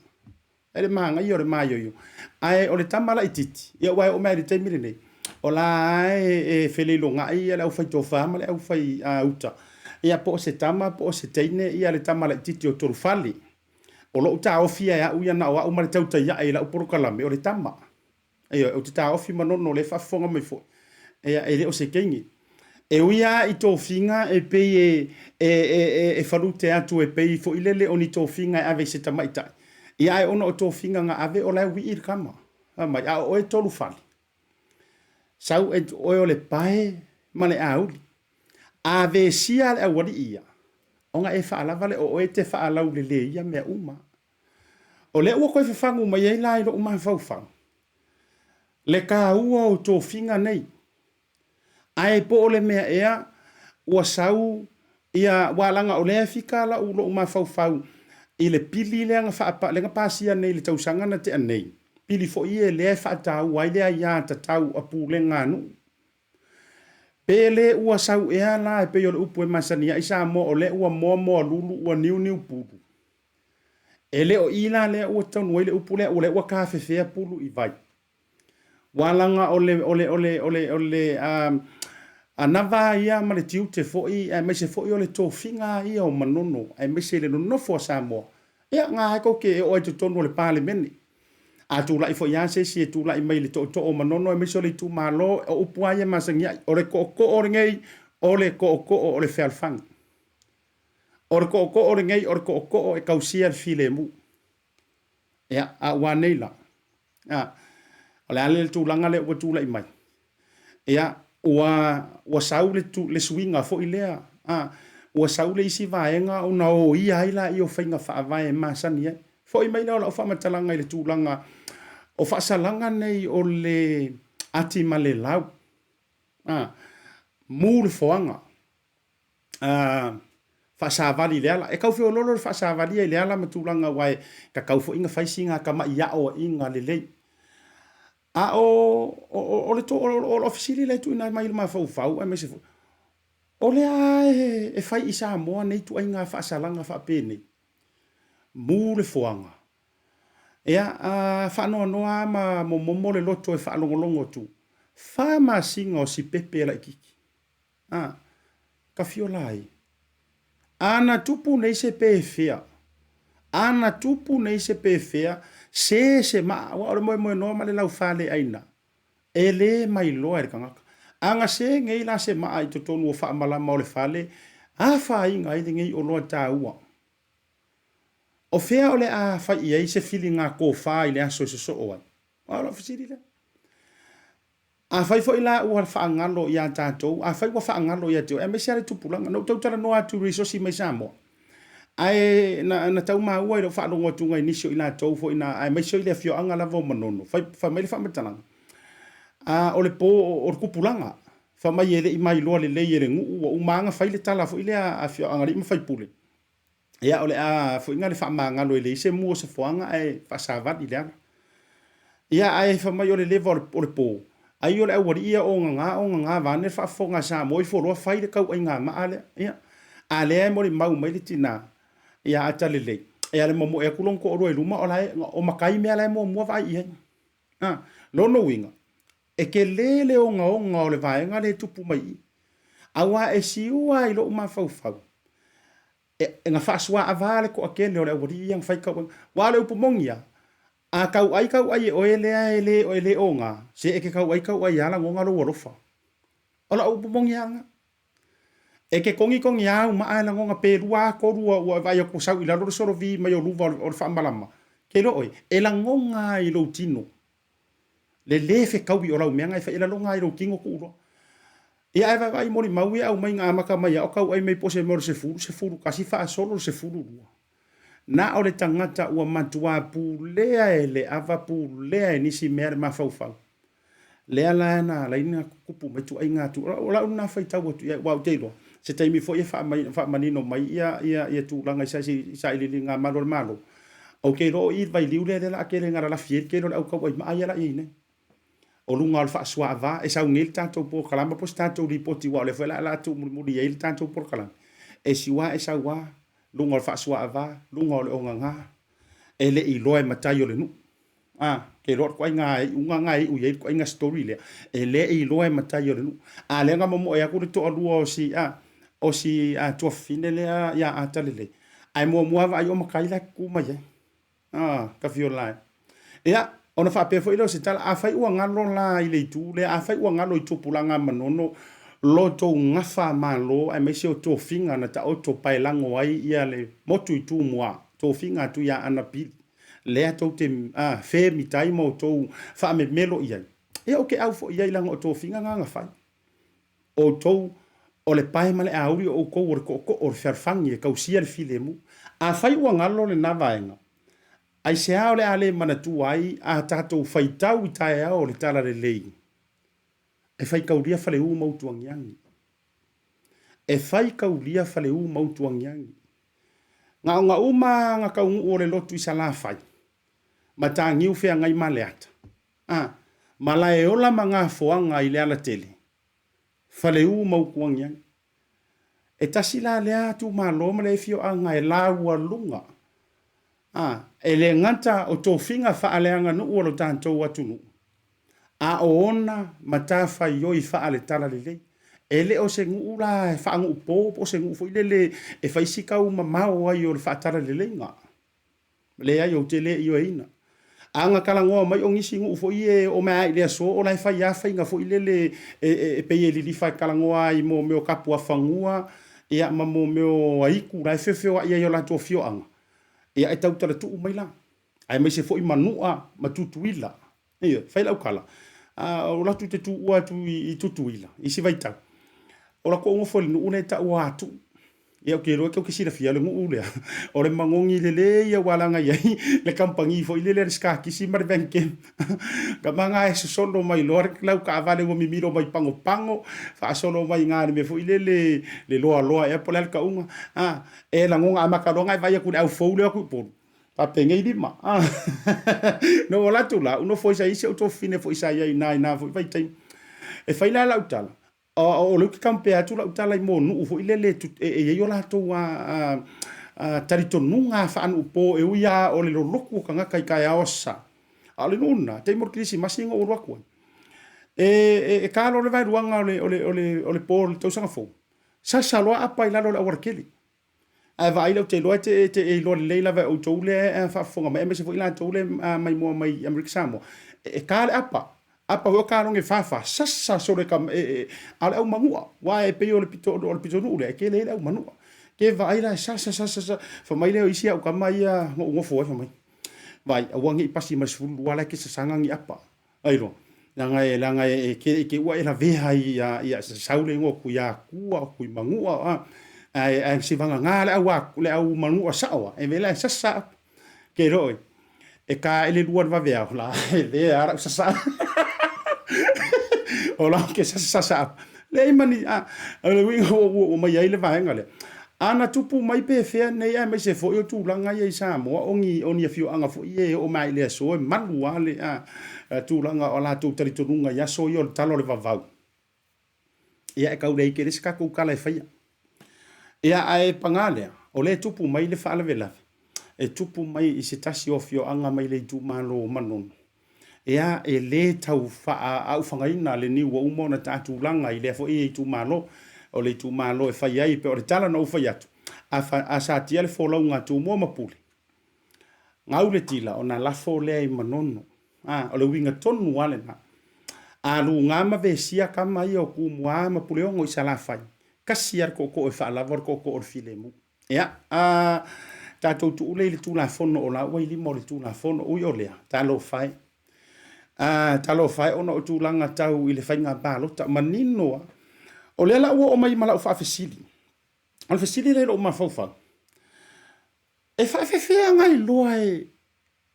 E le maanga i o le māioio. Ai o le tama la I titi. Ia wai o mea le teimire nei. O la e whelelo ngā ia le au whai tō whāma le au whai uta. Ia po se tama, po se teine, ia le tama la I titi o toru whali. O lo uta ofia ia uia na o au mare tauta ia e la uporo kalame o le tama. Ia o te ta ofi manono le whafonga mai fo. Ia e le o se kengi. E uia I tō whinga e pei e wharute atu e pei fo ilele o ni tō whinga e ave se tamaitai. Ia e ona o tō whinga ngā ave o lai wi ir kama. Mai a o e tolu whali. Sau e oe o le pae ma le auli. Ave sia le awari ia. O ngā e whaalava le o oe te whaalau le le ia mea uma. O le ua koe whawhangu mai e lai lo uma whauwhang. Le ka ua o tō whinga nei. Ai po ole mea ea ua sau ia walanga o lea fika la ulo uma fau I le pili le nga pasia nei le tausanga na te anei. Pili fo ie lea whaatau ai lea ia tatau apu le nganu. Pele ua sau ea la e pe o le upu e masania isa mo o le ua moa lulu ua niu pulu. E le o ila lea ua taunu le upu lea ua kawhewhea pulu I vai. Walanga ole anava ia ma le tiu te foi e me se foi o le tofinga ia o manono e me se le no fo Samoa ia nga ko ke o te tonu le parliament a tu lai fo ia se si tu lai mai le to o manono e meso le tu malo o puaia masangia o le ko o ngei o le ko o le felfang o le ko o ngei o le ko o e kausia file mu ya a wanela a ole ale tu langa le o tu lai mai ya wa saule tu le swinga fo ilea a wa saule isi vaenga o na o ia ila i o fainga fa vai masani fo i mai la fa matalanga i le tu langa o fa salanga nei o le ati male lau mul foanga fa sa vali le ala e kau fo lolo fa sa vali le ala matulanga wai ka kau fo inga faisinga ka ma ia o inga le le o le to o ofisili le tu na mai ma fo fau e me se o le e fai isa mo nei tu inga fa salanga fa pene mul foanga ia fa no ma mo le loto e fa longo tu fa ma singa o si pepe la kiki ka fiolai ana tupu nei se pefea ana tupu nei se pefea se ma o mo no ma le lau fale aina ele mai lo er kanga anga se ngei la se ma ai to tonu fa mala ma le fale a fa inga i ngei o lo ta ua o fea ole a fa i se feelinga ko fa ile aso so o ala fisiri le a fai fo ila ua fa ngalo ya tatou a fai wa fa ngalo ya teo e me sare tupulanga no tau tara no atu resource me samo ai na tau ma ua ilo fa lo ngotu ngai nisio ila tau fo ina ai me sio ile fio anga lavo manono fa me fa metalanga ole po o kupulanga fa mai ele i mai lo le le ngu o manga fai le tala fo ile a fio anga ri fai pule ya ole a fo inga le fa manga lo ile se mu se fo anga ai fa sa va ile ya ai fa mai ole level ole po ai ole awari ia o nga vane fa fonga sa moi fo lo fai de kau inga ma ale ia ale mo le mau mai le tina ia atalele e ale mo e kulon ko ro e luma ola o makai me ale mo vai ia lo no winga e ke lele o nga le vai nga le tupu mai awa e siua i lo ma fau e nga fa swa avale ko akele ole awari ia fai kau wale upumongia a kau ai o ele onga se e ke kau ai ala ngonga lo rofa ola u bong yanga e ke kongi ya ma ala ngonga perua ko rua vai ko sau ila lo soro vi mai o luva o fa malama ke lo oi e la ngonga i lo tino le fe kau i ola menga fa ila lo ngai lo kingo ku ro e ai vai mori maui au mai nga maka mai o kau ai mai pose mo se furu kasi fa solo se furu na o le tangata ua matua pulea e le ava pulea e nisi mea le mafau. Lea la ina kupu mai tu ai ngatu. O la una fai tau atu ia wau teilo. Se taimi fo ia wha manino mai ia tu langa isa ili ngā malo. O ke ro i vai liule le la akele ngara la fier ke ro au kau ai maa ia la ine. O lunga al wha swa ava e sau ngil tanto por kalama pos tanto ripoti wa le fwela la tu muri il tanto por kalama. E siwa e sau wa lunga fa swa ava lunga le onga ele i loe matai o le nu ke ro ko nga unga ngai u ye ko nga story le ele i loe matai o le nu le nga mo e ku to lu o si to fine le ya atalele ai mo va yo makai la ku ma ye ka viola ya ona fa pe fo ilo se tal a fai u nga lo la ile tu le a fai u nga lo i tu pulanga manono lo to ngafa malo ai me se o to finga na ta o to pai lango ai ia le motu i tu mua to finga tu ya ana pi le to te fe mi tai mo to fa me melo ia e o ke au fo ia lango to finga nga fai o to o le pai male auri o ko o ferfangi ka usia le filemu a fai o ngalo le na vaenga ai se a le ale mana tu ai a tato fai tau i tai o le tala le lei e fai kaulia fale u mautuangiangi. E fai kaulia fale u mautuangiangi. Nga uma nga kaungu o le lotu i sala fai. Ma ta ngiu fea ngai maleata. Ma la e ola ma ngā foanga i le ala tele. Fale u mautuangiangi. E tasi la lea tu ma loma le fio a ngai la ua lunga. E le nganta o tō finga fa aleanga nu ua lo tātou atunu. A ona matafa yo i fa ale tala le ele o se ngula fa ngu po se ngu fo le e fa sika u mama o ai o fa tala le nga le ai o tele yo ina anga kala ngoa mai o ngisi ngu fo ie o mai le so o lai fai afa inga fo ile le pe ye li fa kala ngoa I mo me kapua fangua ia ma mo me o aiku lai fefeo ia yo la to fio anga ia e tau tala tu mai la ai mai se fo I manua matutuila ia fai lau kala o la tu te tu ua tu I tutuila I si vai tau o la ko ngo fo nu une ta ua tu ia o ke roa ke o kisira fia le ngu ulea o le mangongi le ia walanga iai le kampangi fo ile le ska kisi mar venke ka manga e solo mai lor lau ka vale mo mimiro mai pango fa solo mai ngani me fo ile le loa e pola ka unga e la ngonga amakalonga vai ku au fo le ku po pa penga I ma no la tu la uno fo isa isi auto fine fo isa iai na fo vai tai e fai la utala o le ki kampe atu la utala I mo nu fo ile le e yo la to tarito nunga fa anu po e uia o le loloku ka ngaka I kai aosa ale nuna te mor krisi masingo o roku e ka lo le vai ruanga o le por to sanga fo sa lo apa I la lo warkeli a vai lo te lo te e lo le la va o to le fa fonga me se fo ila to le mai mo mai America samo e ka apa o ka nge fafa sasa so le kam ale au mangua wa e pe o le pito no le ke le au manua ke vai la sasa fa mai le isia o ka mai ngo fo fa mai vai a wangi pasi mas fulu wala ke sa sanga ngi apa ai lo langa e ke wa ela ve hai ya saule ngo ku ya ku mangua ai si vanga ngale au manua sawa e vela sasa ke roi e ka ele luar va vea la e ara sasa ola ke sa le mani le winga o mai ai le vaenga le ana tupu mai pe fe nei ai mai se fo yo tu langa ye sa mo oni fio anga fo ye o mai le so e manu ale tu langa ola tu tari tu nunga ya so yo talo le vavau ia e kaurei ke ska ku kala e faia ia ai pangale o le tupu mai le fa la vela e tupu mai I se tasi o fio anga mai le tu malo manon ia e le tau fa au fangaina le ni wa umo na tatu langa I le fo e tu malo o le tu malo e fai ai pe o le tala no fai atu a sa tia le fo launga tu mo mapule ngau le tila o na la fo le ai manono o le winga tonu wale na a lu ngama ve sia kama I o ku mua mapule o ngoi sala fai kasiar ko e fa la vor ko o filemu ia tatou tu le tu la fono o la wai limo le tu la fono o yo lea talo fai ona o tu langa tau I le fainga balo ta manino o le la o mai mala o fa fesili al fesili le o ma fofa e fa fe ngai loa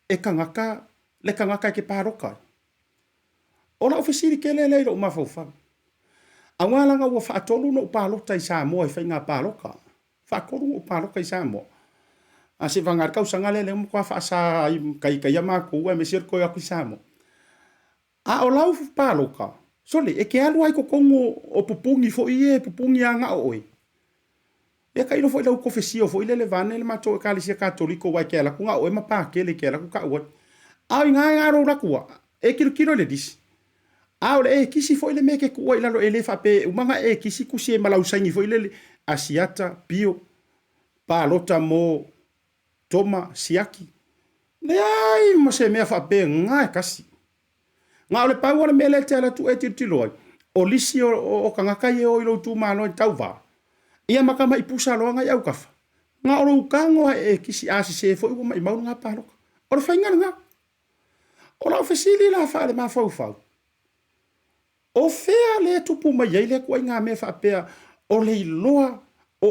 e kangaka ke paroka o la o fesili ke le o ma fofa a wala nga o fa tolu no palo tai sa mo e fainga paroka fa koru o paroka I sa mo a se vangar kau sangale le mo fa sa kai ma ko e me sir ko ya kisamo a o lau paloka sole e ke alu ai ko kongo o pupungi fo ie pupungi anga oi e kai no foi lau confesio foi le levane le mato kalisia katoliko wa ke la kunga o ma pa ke le ke la ku ka o a nga ro la ku e kilo le dis a o e kisi foi le me ke ku ila lo ele fa pe umanga e kisi ku se malau sangi foi le asiata bio palota mo toma siaki ne ai mo se me fa pe nga kasi nga ole pau ole mele te ala tu e tirtiloi o lisi o kangaka ye o ilo tu malo tau va ia makama I pusa lo nga au kafa nga o kango e kisi asi se fo I mai mau nga palo o fainga nga o la ofesili la fa le ma fau o fea le tupu mai ele ko nga me fa pe o le loa o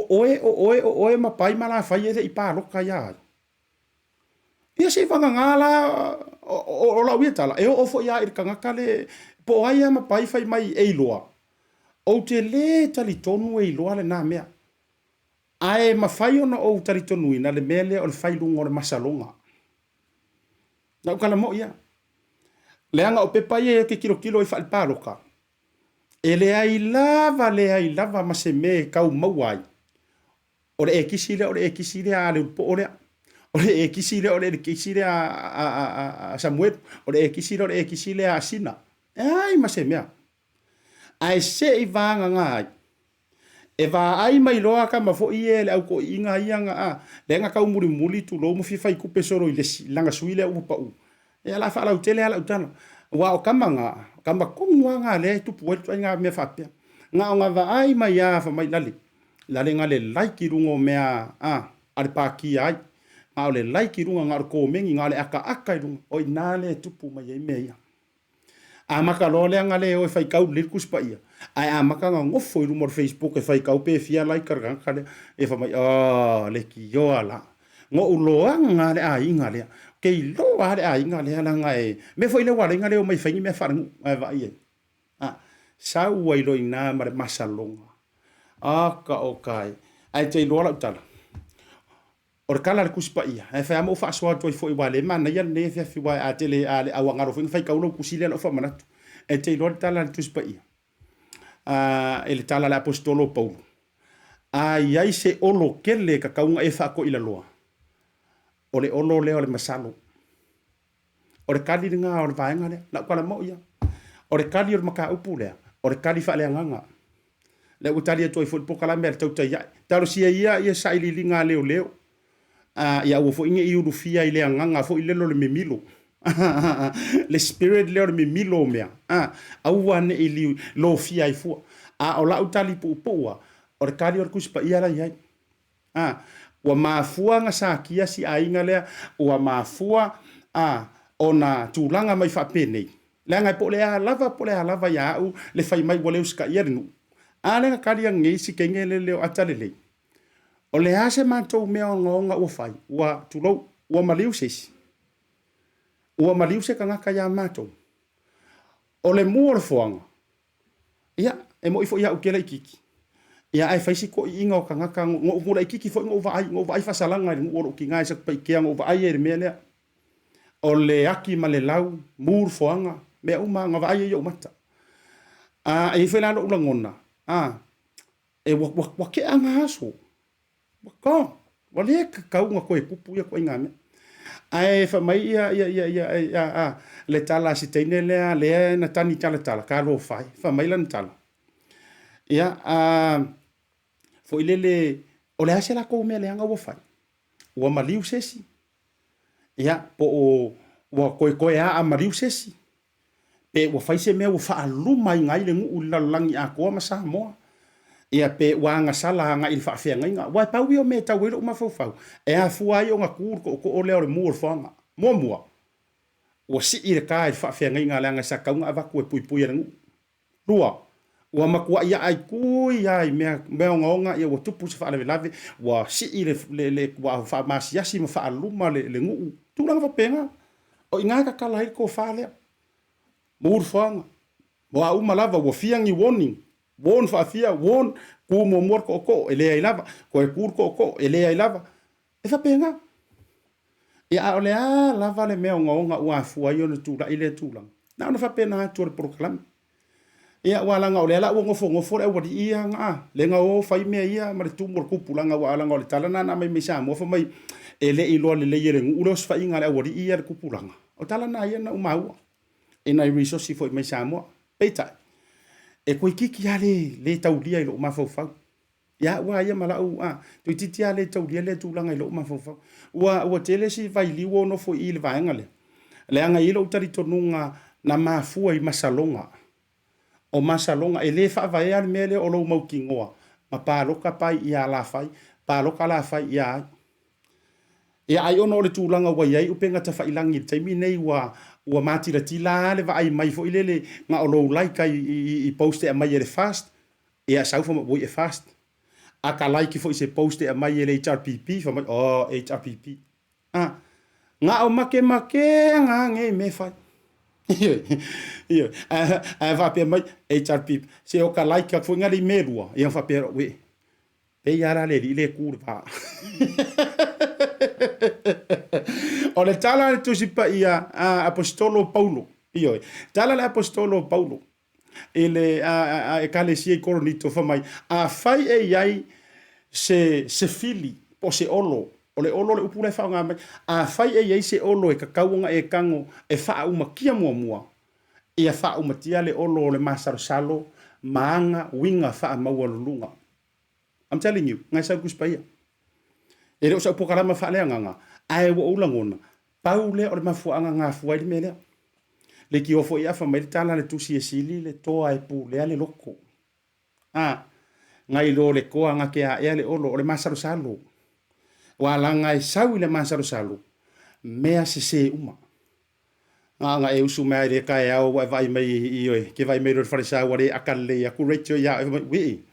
oe ma pai mala fa ye I palo ka ya ia se vanga ngala o la witala e o fo ia I kangaka le po ai ma pai fai mai e loa o te le tali tonu e loa le na mea ai ma fai ona o tali tonu ina le mele o le fai lungo le masalonga na ukala mo ia le anga o pepa ye ke kilo I fa paloka e le ai lava ma se me kau mauai o le e kisile a le po ole o le e kisile a Samuel o le e kisile a Sina ai ma se mea ai se I vanga ngai e va ai mai loa ka ma fo I le au ko inga ianga le nga ka muli tu lo mo fifa I kupe soro I le langa suile u pa u e ala fa ala utele ala utala wa o kama kongwa nga le tu pueto nga me fa pe nga nga va ai mai ya fa mai lale nga le like rungo mea ale pa ki ai nga le like runga nga ko mengi nga le aka runga o inale tupu mai me ya amaka lole nga le o fai kau le kus pa ia ai amaka nga ngofo i rumor Facebook e fai kau pe fia like karga kale e fa mai le ki yo ala ngo uloa nga le ai nga le ke lo ale ai nga le ala nga e me foi le wale nga le o mai fai me fa ai va ia sa wai lo ina mare masalonga aka okai ai te lo la tala or kala le kuspa ia e fa mo fa so to foi wale man ia ne fa fi wa atele ale awanga ro fai ka ulo kusile lo fa manatu e te lo tala le kuspa ia ele tala la apostolo Paulo ai se olo kele ka kaunga e fa ko ila loa ole olo le ole masalo ore kali nga ore vaenga le la kala mo ia ore kali ore maka upu le ore kali fa le nganga le utali to fo po kala mer tauta ya talo sia ia sa ili linga leo ia wo fo inge iu fia ile nganga fo ile lo le memilo le spirit le le memilo mea au wane ili lo fia i fo o la utali pu ore kali ore kuspa ia la ia wa mafua nga sa kia si ainga le wa mafua ona tulanga mai fa pene le nga po le lava ya u le fai mai wole uska ia nu ale nga kali ngi si kenge le atale le o le ase matou mea ngonga ua fai ua tulou ua maliu se kangaka ya matou o le mua o le foanga ia e mo ifo ia ukele ikiki ia ai faisi ko inga o kangaka ngo la ikiki fo ngo vai fasalanga ngo o ki ngai sa pa ikea ngo vai e mele o le aki malelau mur foanga me uma nga vai yo mata e fela lo ngona e wa ke anga aso ko wale ka unga ko e pupu ya ko ingame ai fa mai ia le tala si tene le na tani tala ka lo fai fa mai lan tala ia fo ilele o le ase la ko me le anga wo fai wa maliu sesi ia po o wa ko a maliu sesi pe wa fai se me wo fa aluma ngai le ngu langi a ko ma sa mo ia pe wanga sala nga il fa fe nga wa pa wi o me ta wi ma fo fa e a fu ai o nga kur ko o le o mo fanga mo o si ir ka il fa fe nga la nga sa ka nga va ko pui ngu lua wa ma ko ia ai ku ia me nga ia wo tupu se fa le lave wa si ir le wa fa ma si asi ma fa luma le ngu tu la va penga o inga ka kala ko fa le mo fanga wa uma lava wo fiangi warning won fa fia won ku mo mor ko ele ai lava ko e kur ko ele ai lava e fa penga ia ole lava le me nga wa fu ai no tu la ile tu la na fa pena tu proclam ia wala nga ole la ngo fo e wadi ia nga le nga o fa me ia ma tu mor ku pulanga wala nga ole tala na mai me sa mo fa mai ele i lo le yere ulo fa inga le wadi ia ku pulanga o tala na ia na umau e na resource fo me sa mo peta e koe kiki ale le taulia i lo mafau ya wa ia mala tu titi ale taulia le tulanga i lo mafau wa tele si vai liwo no fo i le vaenga le anga i lo tari tonunga na mafua i masalonga o masalonga e le fa vai al mele o lo mau kingoa ma pa loka pai ia la fai pa loka la fai ia ai ono le tulanga wa ia upenga ta fa ilangi taimi nei wa mati la tila le vai mai fo ilele nga o lo like i post e mai le fast e a sau fo mo e fast a ka like fo se post e mai le HRPP fo mai HRPP nga o make nga nge me fa io a va pe mai HRPP se o ka like fo nga le melua e fa pe we pe yara le curva o le tala le tusi pa ia apostolo Paulo io tala le apostolo Paulo ele ekalesia i koronito fa mai a fai e iai se fili po se olo o le olo le upule fa nga mai a fai e iai se olo e kakaunga e kango e fa uma kia mua ia fa uma tia le olo le masaro salo maanga winga fa mawalunga I'm telling you ngai sa kuspa ia e re o sa pokalama fa le nga ai wo ulangona pau le o le mafuanga ngā fuai le mele. Le ki ofo ia fa mai tala le tusi e sili le toa e pu le ale loko. Ngai lo le koa nga ke a ea le olo o le masaro salo. Wala ngai sau le masaro salo. Mea se uma. Nga e usu mea re kai au vai mai ioi. Ke vai mai ro farisa ware akale ya ku recho ya we.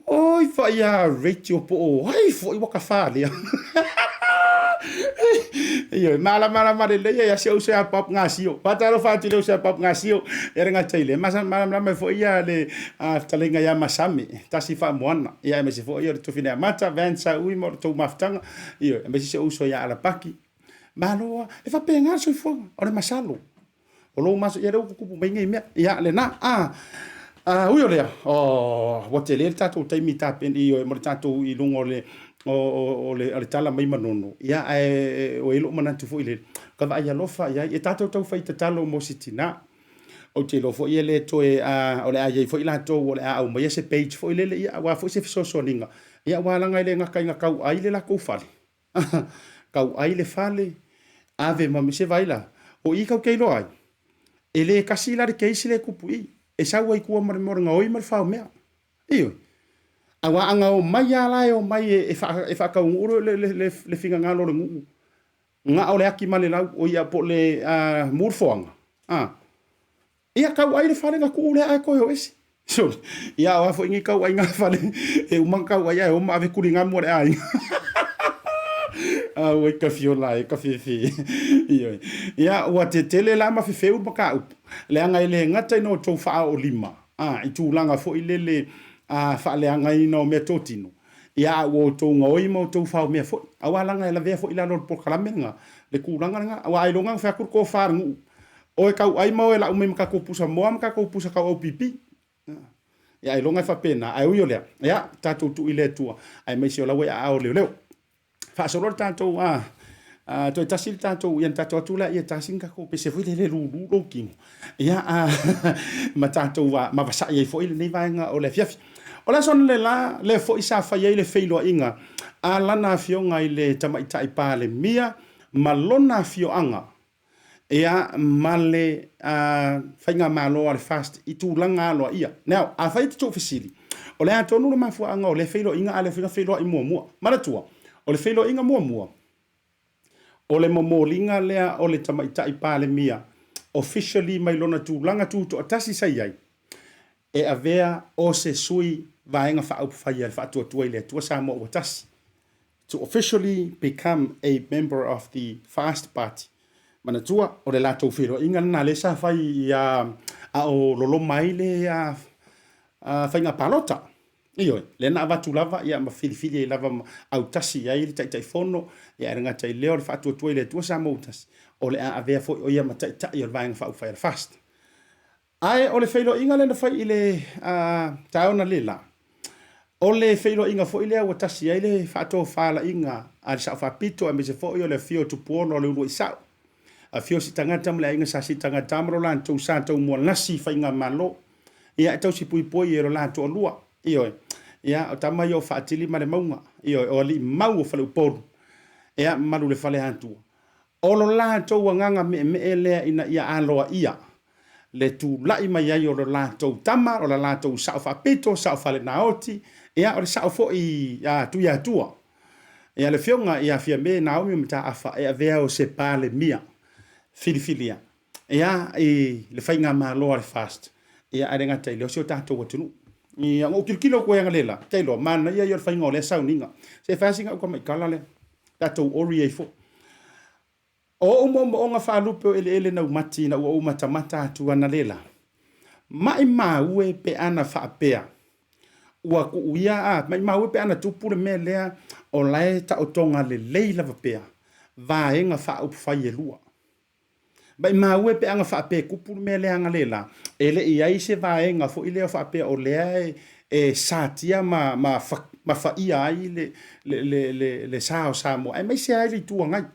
Oi fa ya recho po. Ai fo i waka fa le. Iyo mala le ya se usa pop ngasio. Pataro fa ti le usa pop ngasio. Era nga tele. Masa mala me fo ia le talenga ya masami. Tasi fa moana. Ya me se fo ia to fina mata vensa ui mo to maftanga. Iyo me se uso ya ala paki. Malo e fa penga so fo. Ora masalo. O lo maso ia ro ku mai ngai me. Ya le na ui ole. Oh, what le tato taimi tapen iyo mo tato I lungo le o le tala mai manono ia o elo mana tu foi le ka vai a lofa ia e tato tau fai te talo mo sitina o te lo foi le to o le ai foi la to o le au mai se page foi le ia wa foi se so ninga ia wa langa le ngaka nga kau ai le la ko fale kau ai le fale ave ma me se vai la o I kau ke lo ai ele kasila de keisi le kupui e sa wa ku mo nga oi mar fa me io awa anga o mai ala o mai e fa ka uro le finga ngalo le ngu nga ole aki male lau o ia po le murfoanga ia ka wai le fale nga ku le ai ko yo esi so ia wa fo ingi ka wai nga fale e uma ka wai o ma ve kuringa mo le ai o ka fiola e ka fifi ia o te tele la ma fefeu ma ka le anga ile ngata no to fa o lima I tu langa fo ile fa le anga ino me totino ia wo to ngoi mo to fa me fo awala nga la ve fo ila no por kalamenga le kulanga nga wa ai longa fa kur ko far ngu o e ka ai mo la umi ka ko pusa mo am ka ko pusa ka o pipi ia ai longa fa pena ai uyo le ia tatu tu ile tu ai me sio la we a o le fa so lo tanto to tasil tanto yan tato tu la ia tasinga ko pe se foi le lu lo king ia ma tanto wa ma va sa ia fo ile nei va nga o le fiafi ola son le fo isa fa ye le feilo inga ala na fio nga ile tamaita I pa le mia malona fio anga ia male fainga malo al fast I tu langa lo ia now a fai tu fisili ola to no ma fu anga o le feilo inga ale feilo I mo mara tua o le feilo inga mo o le momolinga lea o le tamaita I pa le mia officially mai lona tu langa tu to atasi sai ai e avea o se sui vaenga fa up fire fa tu le tu sa mo watasi to officially become a member of the fast party mana tua o le lato firo inga na le sa fai a o lolo mai le fainga palota io le na va tu lava ia ma fili lava au tasi ai le tai fono ia nga tai leo le fa tu le tu sa mo tasi o le avea fo o ia ma tai ia vaenga fa up fire fast ai o le feilo inga le fai ile taona lela o le feilo inga fo ile o tasi ai le fato fala inga al sa fa pito e me se fo yo le fio tu pono le lu isa a fio si tangata mle inga sa si tangata mro lan tu sa tu mo nasi fa inga malo ia to si pui poi ero lan to lua io ia o tama yo fa tili male maunga io o li mau fa le pono ia malu le fale hantu o lo lan to wanga me ele ina ia aloa ia le tu lai mai ai o la to tama o la to sa fa pito sa fa le naoti ia o sa fo I tu ia tua ia le fionga ia fia me naomi mta afa ia vea o se pale mia filifilia ia le fainga malo al fast ia arenga tai le so tato watunu ia o kilkilo ko yang lela tailo man ia yo fainga le sauninga se fasinga ko mai kala le tato ori fo o mo nga fa lupo ele na mati na o mata tu ana lela mai maue pe ana fa pea ua ku uia mai maue pe ana tu pure me lea o lai ta o tonga le leila va pea va enga fa up fa yelua mai maue pe anga fa pe ku pure me lea nga lela ele ia se va enga fo ile fa pe o lea e satia ma fa ia ai le sa mo ai mai se ai tu ngai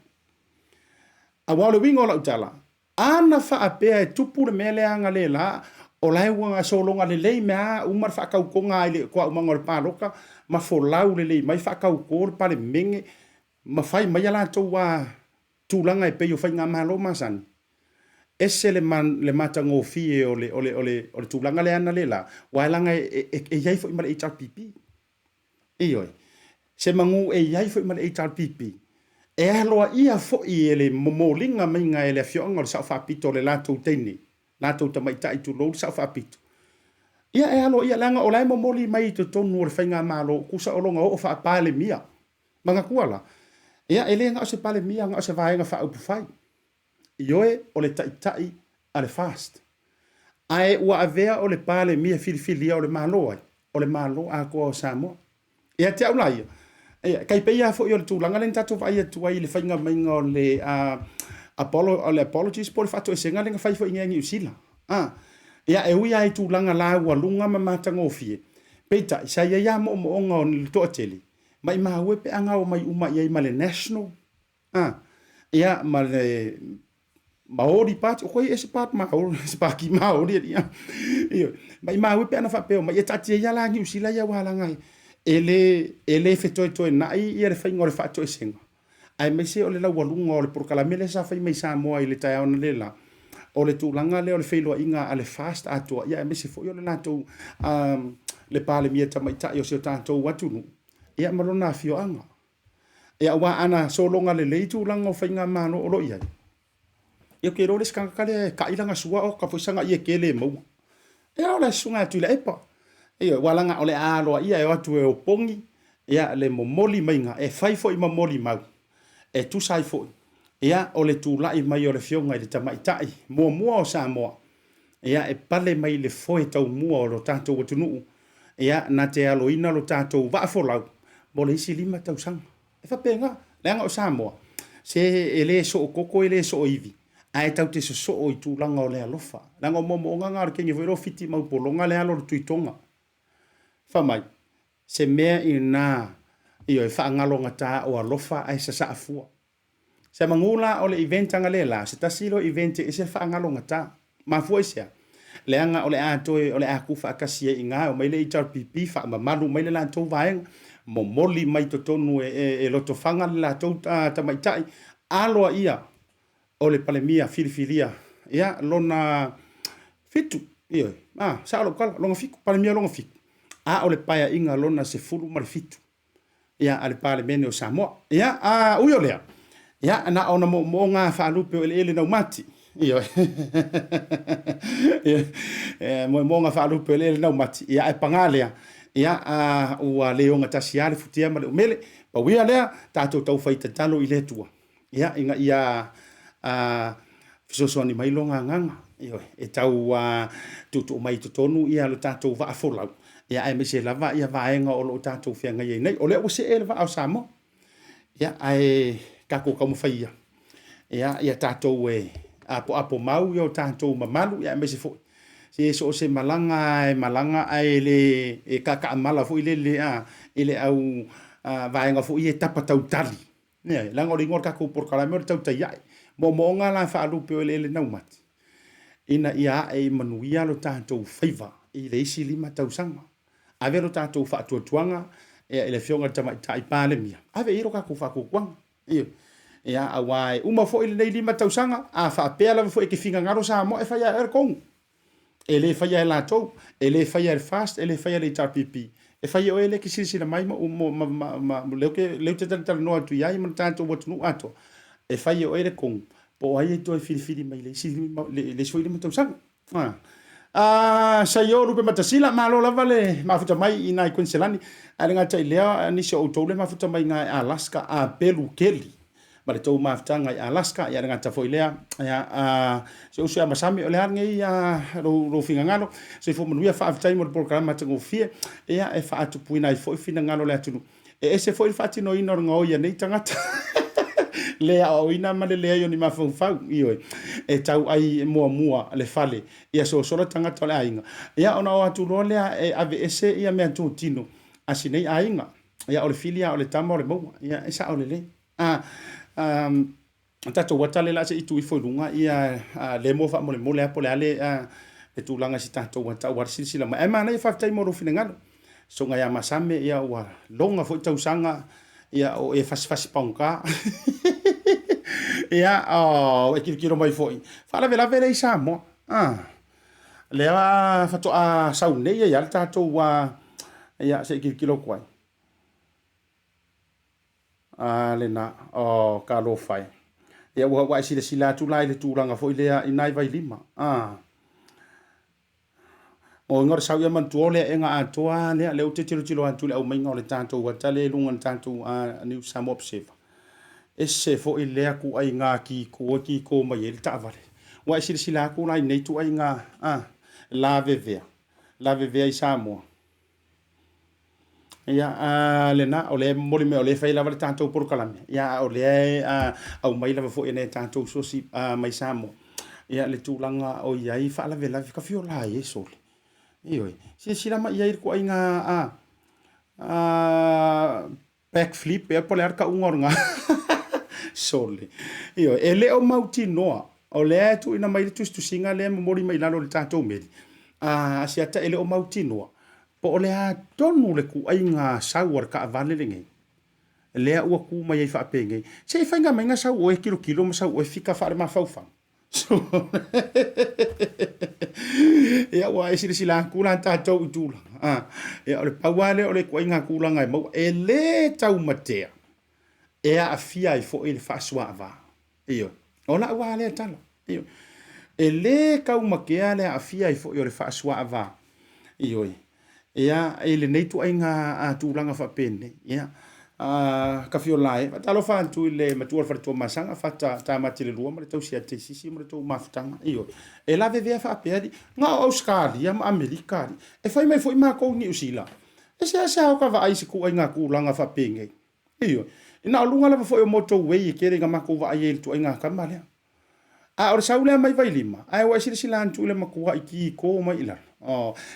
a wale wingo la utala ana fa apea tupu le mele anga le la o lai wanga solonga le lei mea umar fa kau konga ile kwa umangor paloka ma folau le lei mai fa kau kor pa le menge ma fai mai ala to wa tūlanga e peo whainga malo masani. Ese le matango fie o le tūlanga le ana le la, wailanga e iai fo imale HRPP. Ioi, se mangu e iai fo imale HRPP. E aloa ia fo i ele momolinga mainga ele fionga o le sao whapito le lātou teini, lātou tamaita i tūlou le sao whapito. Ia e aloa ia langa o lai momoli mai to tonu o le whainga malo, kusa o longa o whaapale mia. Manga kuala. Ia ele nga o se pale mia nga o se vaenga whaupu whai. Ioe o le taitai a le fast. Ae ua avea o le pale mia filifilia o le malo ai. O le malo a kua o Samoa. Ia te au lai. Ia kai peia fo i o le tūlanga le tatu vai atu ai le whainga mainga o le apologies po le whatu e senga le nga whai fo i ngengi usila. Ia e ui ai tūlanga la ua lunga ma matanga o fie. Peita, sa ia mo onga o le toa tele. Mai mawe pe anga o mai uma ia ma le national. Ia ma le Maori Party, o koi ese part Maori, ese paki Maori ia. Mai mawe pe ana whapeo, mai e tati ia la ngi usila ia wala ngai. Ele fetoi toi nai ia le whainga o le whatu e senga. Ai mai se o le lau walunga o le porkalamele sa whai mai Samoa i le tai aona le la. O le tūlanga le o le whailua inga a le fast atua. Ia mai se fo i o le lātou le pāle mia tamaitai o se o tātou watunu. Ia malona fio anga. Ia wa ana solonga le leitu langa o whainga mano o lo iai. Ia ke role skangakale ka ilanga sua o ka fwisanga ia kele mau. Ia o le sunga atu le epa. Ia walanga o le aloa ia e watu e o pongi. Ia le momoli mainga e whaifo i mamoli mau. E tusai fo. Ia o le tūlai mai o le fionga i le tamaitai. Mua o Samoa. Ia e pale mai le foe tau mua o lo tātou watunuu. Ia na te aloina lo tātou waafolau. Mo le isi 5 tau sanga. E whapenga, leanga o Samoa. Se e le so o koko e le so o iwi. Ai tau te so o i tūlanga o le alofa. Langa o momo o nganga o kengi wero fiti mau polonga le alo tuitonga. Whamai, se mea i nā i o e whaangalonga tā o alofa ai sa sa afua. Se mangula o le eventanga le la, se tasilo evente e se whaangalonga tā. Mafua isea. Leanga o le atoe o le akufa akasia i ngā o mai le HRPP wha mamalu mai le lātou vaenga. Mo moli mai to tonu e loto whanga le lātou tamaitai. Aloa ia o le palemia filifilia. Ia lona fitu. Ia, sa alo kala, longa fiku, palemia longa fiku. O le paia inga lona se fulu ma le fitu. Ia ale palemene o Samoa. Ia, uio lea. Ia, na ona mo ngā whaalupe o ele nau mati. Ia, mo ngā whaalupe o ele nau mati. Ia, e pangalea. Ia, ua leonga tasiale futia ma le umele. Pa wia lea, tātou tau whaita talo i le tua. Ia, inga ia fisosoani mai longa nganga. Ia, e tau tutu mai tutonu ia lo tātou waafolau. Ia, ai me se lava ia vaenga o lo tātou whianga iei nei. O lea o se ele wa au Samoa. Ia, ai kako kaumawhaia. Ia tātou apo mau ia o tātou mamalu. Ia, me se fo. Se so se malanga ai le kaka mala fo ile au vaenga fo i tapa tau tali. Ne, langa o ngor kako por kala me tau tai ai. Mo nga la fa lu pe le nau mat. Ina ia e manuia lo tātou faiva i le isi 5 tau sanga. Ave lo tātou fa tuanga e le fionga tai pale mia. Ave iro kako fa ko kwang. Ia awai uma fo ile nei 5 tau sanga a fa pela fo e ke finga ngaro sa mo e fa ya er kong. Ele faya la to, ele faya fast, ele faya le TPP. E faya o ele ki sisi na mai ma leu te tantara no atu iai ma tanto watu nu ato. E faya o ele kong. Po ai to e fili mai le sisi le soile ma tau sang. Sa yo rupe matasila malo lava le mafuta mai ina i Queensland. Ale ngata ilea ni so o le mafuta mai ngai Alaska a pelu keli. Ma le tau mafutanga i Alaska, ia ngata fo ilea, ia se usu masami o le hange ia ro finga ngano, se fo manuia whaafitai mo le programa tango fie, ia e whaatu puina i fo i fina ngano le atunu. E se fo i whaati no ino ronga o ia nei tangata. Lea o ina ma le lea yo ni mawhau ioi. E tau ai mua le fale, ia so sora tangata o le ainga. Ia ona o atu roa lea e ave ese ia mea tu tino, asi nei ainga. Ia o le filia o le tama o le maua, ia e sa o le le. Tato watale la se itu i foilunga ia le mo fa mo le mole apo le ale e tulanga si tato wata war silsila ma e mana i faftai mo ro finengalo so nga ya masame ia wa longa fo tau sanga ia o e fas paunka Ia, e kiro mai foi. Fala vela vela isa mo. Lea fato a saune ia le tatou wa ia se kiro kwai. Le na ka lo fai. Ia wa sila tu lai le turanga foi le inai vai lima. O ngor sau ia man tuole e nga atoa le o te tiro atu le au mai ngole tatou wa tale lunga tatou a New Sam Observer. Se fo i lea ku ai ngā ki ko mai e le taavale. Wa sila ku lai nei tu ai ngā la vevea i Samoa. Ia le na o le moli me o le fai lava le tatou porokalame. Ia o le au mai lava fo i ne tatou sosi mai Samoa. Ia le tūlanga o iai wha lave lave ka fio la e sole. Ioi, sila mai iai ko ai ngā backflip e pole arka ungor ngā. Sole. Io, e le o mauti noa. O le tu ina mai tu singa le mori mai lalo le tatou meri. ASIATA e le o mauti noa. Po o le a tonu le ku ai ngā sauar ka avale le ngai. Le a ua ku mai ai whaape ngai. Se i whainga mai ngā sau o e kilo ma sau o e fika whaare ma whauwhang. So, ia ua e sila kula tatou i tūla. Ia o le pauale o le ku ai ngā kula ngai mau. E le tau matea. Ea a fia i fo i le whaasua ava. Iyo. O la ua lea tala. Iyo. E le kau makea lea a fia i fo i o le whaasua ava. Iyo. Ea e le neitu ai ngā tūlanga whapene. Ia. Ka fio lai. Talo whaantu i le matua wharitua masanga. Whata tā mati le lua. Mare tau sia te sisi. Mare tau mafutanga. Iyo. E la vevea whapeari. Ngā Auskari. Ia ma Amerikari. E whai mai fo i mā kou ni usila. E se asa hau ka wa aisi ku ai ngā kūlanga whapenge. Iyo. Ina lunga lava foi o moto wei ke ringa mako va ai tu inga kamale. O saule mai vai lima. Ai wa sila antu le mako iki ko mai ila.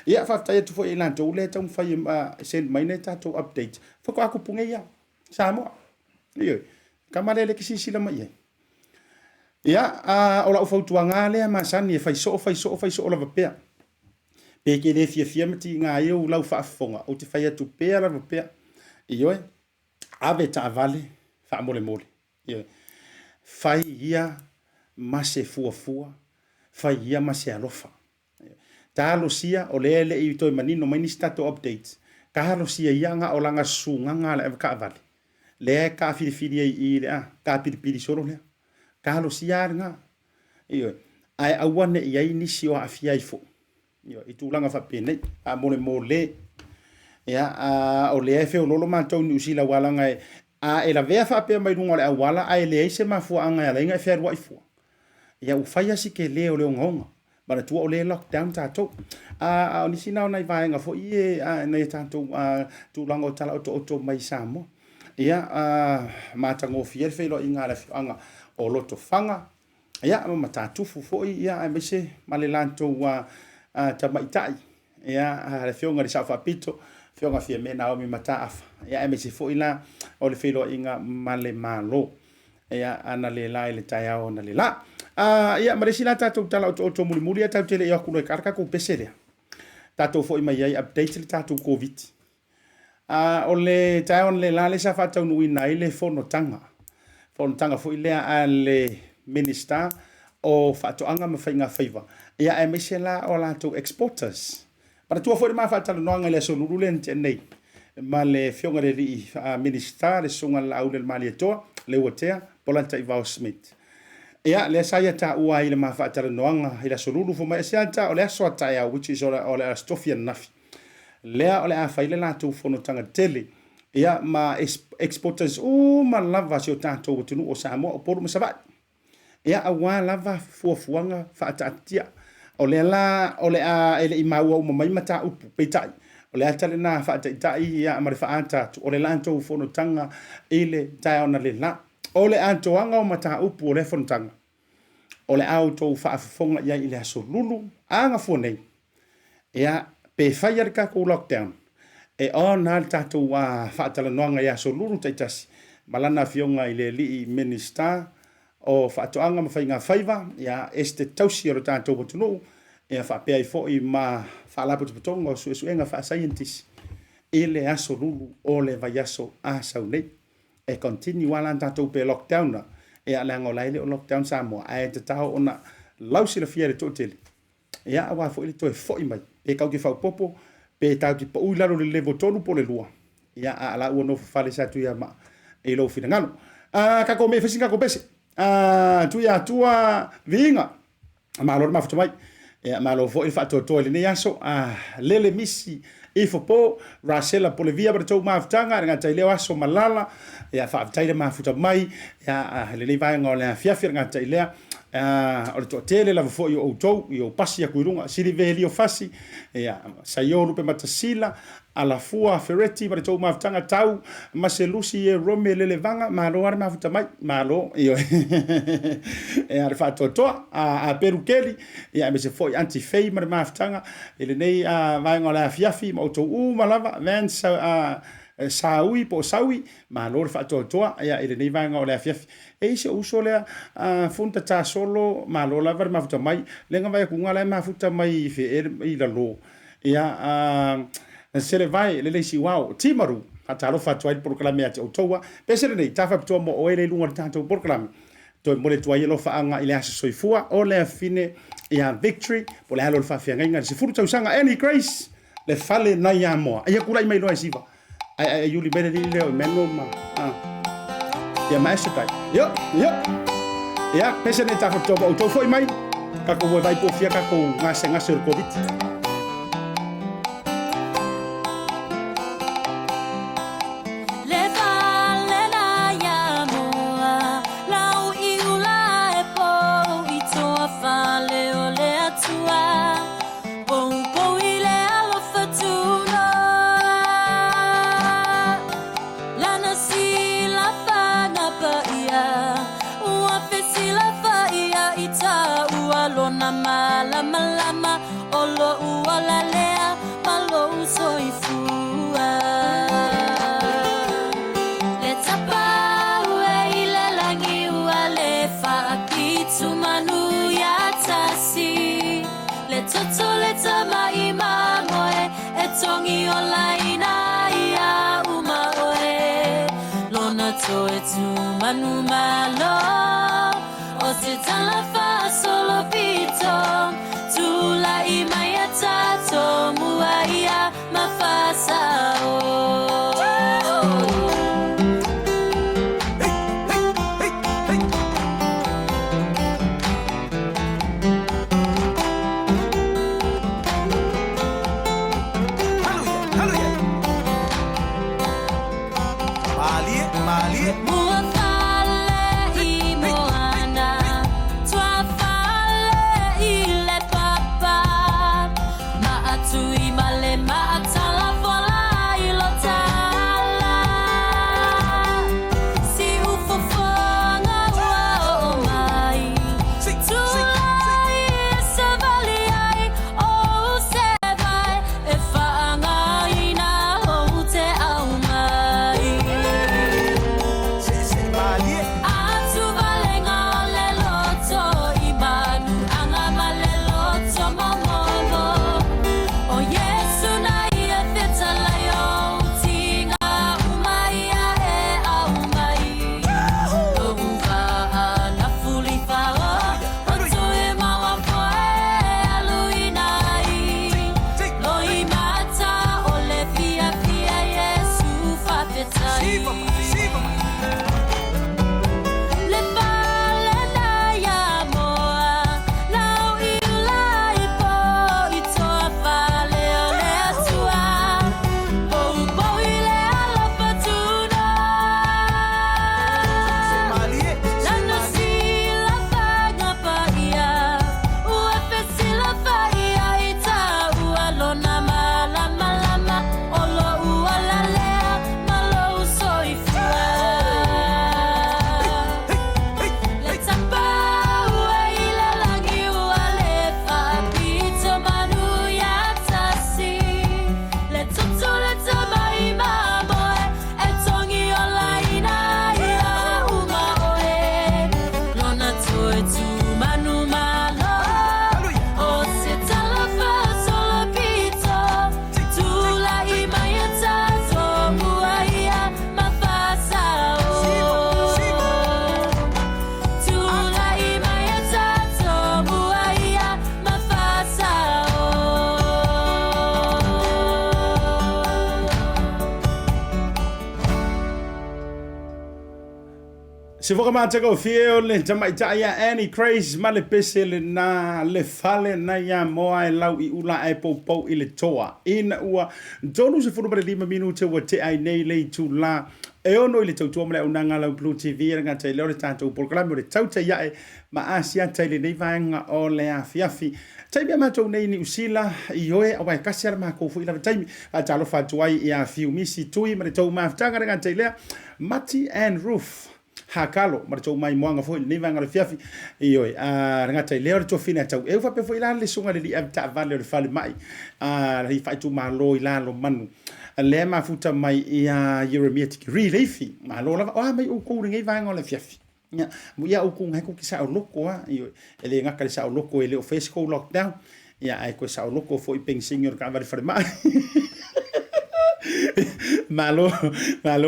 Ia fa ta tu foi ila tu le tau fai send mai neta to update. Fa ko aku punga ia. Samo. Iyo. Kamale le kisi sila mai. Ia ola fo tu anga le ma sani fai so lava pe. Pe ke le fia mati nga eu lau fa fonga. O te fai tu pe lava pe. Iyo. Ave ta vale fa mole. Ia. Fai ia mase fua. Fai ia mase alofa. Talo sia o lele i toi manino mai ni stato updates. Kahalo sia ia nga olanga sunga nga le ka vale. Le ka fili i le ka pili solo le. Kahalo sia nga. Ia. Ai awane ia ni sio afia ifo. Ia itulanga fa pene a mole. Ia o le fe o lolo mantou ni usila wala ngai e la vea fa pe mai runga le wala ai le se ma fu anga le ngai fer wa fu ia u faia si ke le o le ngonga bara tu o le lockdown tatou ni sina ona vai nga fo ie nei tatou tu lango tala o mai samo ia ma tango fier fe lo inga le anga o loto fanga ia ma tatu fu ia ai se malelanto tamaitai ia le fionga le safa pito fionga fia me na o mi mataafa ia me se fo ila o le felo inga male malo ia ana le la le taiao na le la ia maresila tatou tala o muli tatou tele ia kulo karka ko pesele tatou fo mai ai update le tatou covid o le taiao le la le sa fa tau nui nai le fono tanga fo ile a le minister o fa to anga ma fainga favor ia me se la o la to exporters. Para tua foi ma fa talo no ngale so lululen nei ma le fionga le minister le songa la au le mali to le wotea polanta i va smith ia le saia ta ua ile ma fa talo no nga ila so lulu fo ma sianta o le so ta ya which is o le stofia nafi le o le fa ile la tu fono tanga tele ia ma exporters ma lava so tanto o tunu o samo o por msava ia awa lava fuanga fa tatia o le ele i maua o mai mata upu peitai o le atale na fa tai ia ma fa anta o le lanto fono tanga ile tai ona le la o le anto anga o mata upu o le fono tanga o le auto fa fonga ia ile so lulu anga fonei ia pe fire ka ko lockdown e ona tatu wa fa tala noanga ia so lulu taitasi malana fionga ile li minister o whaatoanga mawhainga whaiva, ia este tausi o tātou watunu, ia whapea i fo i ma whaalaputu patonga o suenga wha scientist, e le aso lulu o le vai aso asau nei, e continue wala tātou pe lockdowna, ia le ngolai le o lockdown Samoa ai te tau ona lausi la fiere to tele ia awa fo ile to fo mai e kau ki fa popo pe tau ki po laro le levo tonu po le lua ia ala uno fale sa tu ia ma e lo fina ngano ka ko me fesinga ko pese tu ia tua vinga ma lo ma fo mai ia ma lo fo il fa to le ne aso lele misi e fo po rasela po le via per to ma ftanga nga tai le aso malala ia fa tai le ma futa mai ia le vai ngole fia fia nga tai le o le tele la fo yo to yo pasi a kuirunga sili veli o fasi ia sa yo lupe matasila ala fua ferretti per to ma ftanga tau ma se lusi e rome le levanga ma lo ar ma futa mai ma lo io e ar fa to a perukeli ia me se foi anti fei ma ftanga ele nei vai ngole fiafi ma to malava ven sa saui po saui ma lor fa to ia ele nei vai ngole fiafi e se uso le funta ta solo ma lo la ver ma futa mai lenga vai ku ngala ma futa mai fe i la lo ia se le vai le si wow timaru ata lo fa tuai proclame ati otoa pese nei tafa to mo o ele lunga tanto proclame to mo le tuai lo fa anga ile aso soifua o le fine ia victory po le halo fa fianga inga se furu tausanga any grace le fale na ia mo ia kula mai lo siva ai yuli bene le meno ma ia ASIATA yo ia pese nei tafa to o to foi mai ka ko vai po fia ka ko ngase covid Lama olo uala lea malo soifua le tapa ue le langi uale fa kitu manu ya tasi le toto le tama imamoe e tongi ola ina ia uma oe lona to e tu manu malo o te talafa solo pito tula imaya tato muaia mafasa Tui male ma tala fola Se foka mataka o fio le tamaita ia any craze male pese le na le fale na ia moa e lau I ula e pou I le toa. Ina ua tonu se furu pare 5 minute ua te ai nei le tu la e ono I le tautua male unanga lau Blue TV e ngata I leo le tātou programa o le tautai iae ma ASIATA I le nei vaenga o le afiafi. Taimi amatou nei ni usila I oe a wai kasi ara mako fu ila taimi a talo fatuai I a fiu misi tui ma le tau maftanga re ngata I lea Mati and Roof. Hakalo ma tau mai moanga foi nei vanga le fiafi ioi ngata leo le tofina tau e fa pe foi la le sunga le ta vale le fale mai hi fai tu malo I la lo manu le ma futa mai ia Jeremia tiki rifi ma lo la mai o ko ngai vanga le fiafi ya mu ia o ko ngai ko kisa o loko ioi ele ngaka le sa o loko ele o Facebook lockdown ya ai ko sa o loko foi pensingo ka vale fale mai malo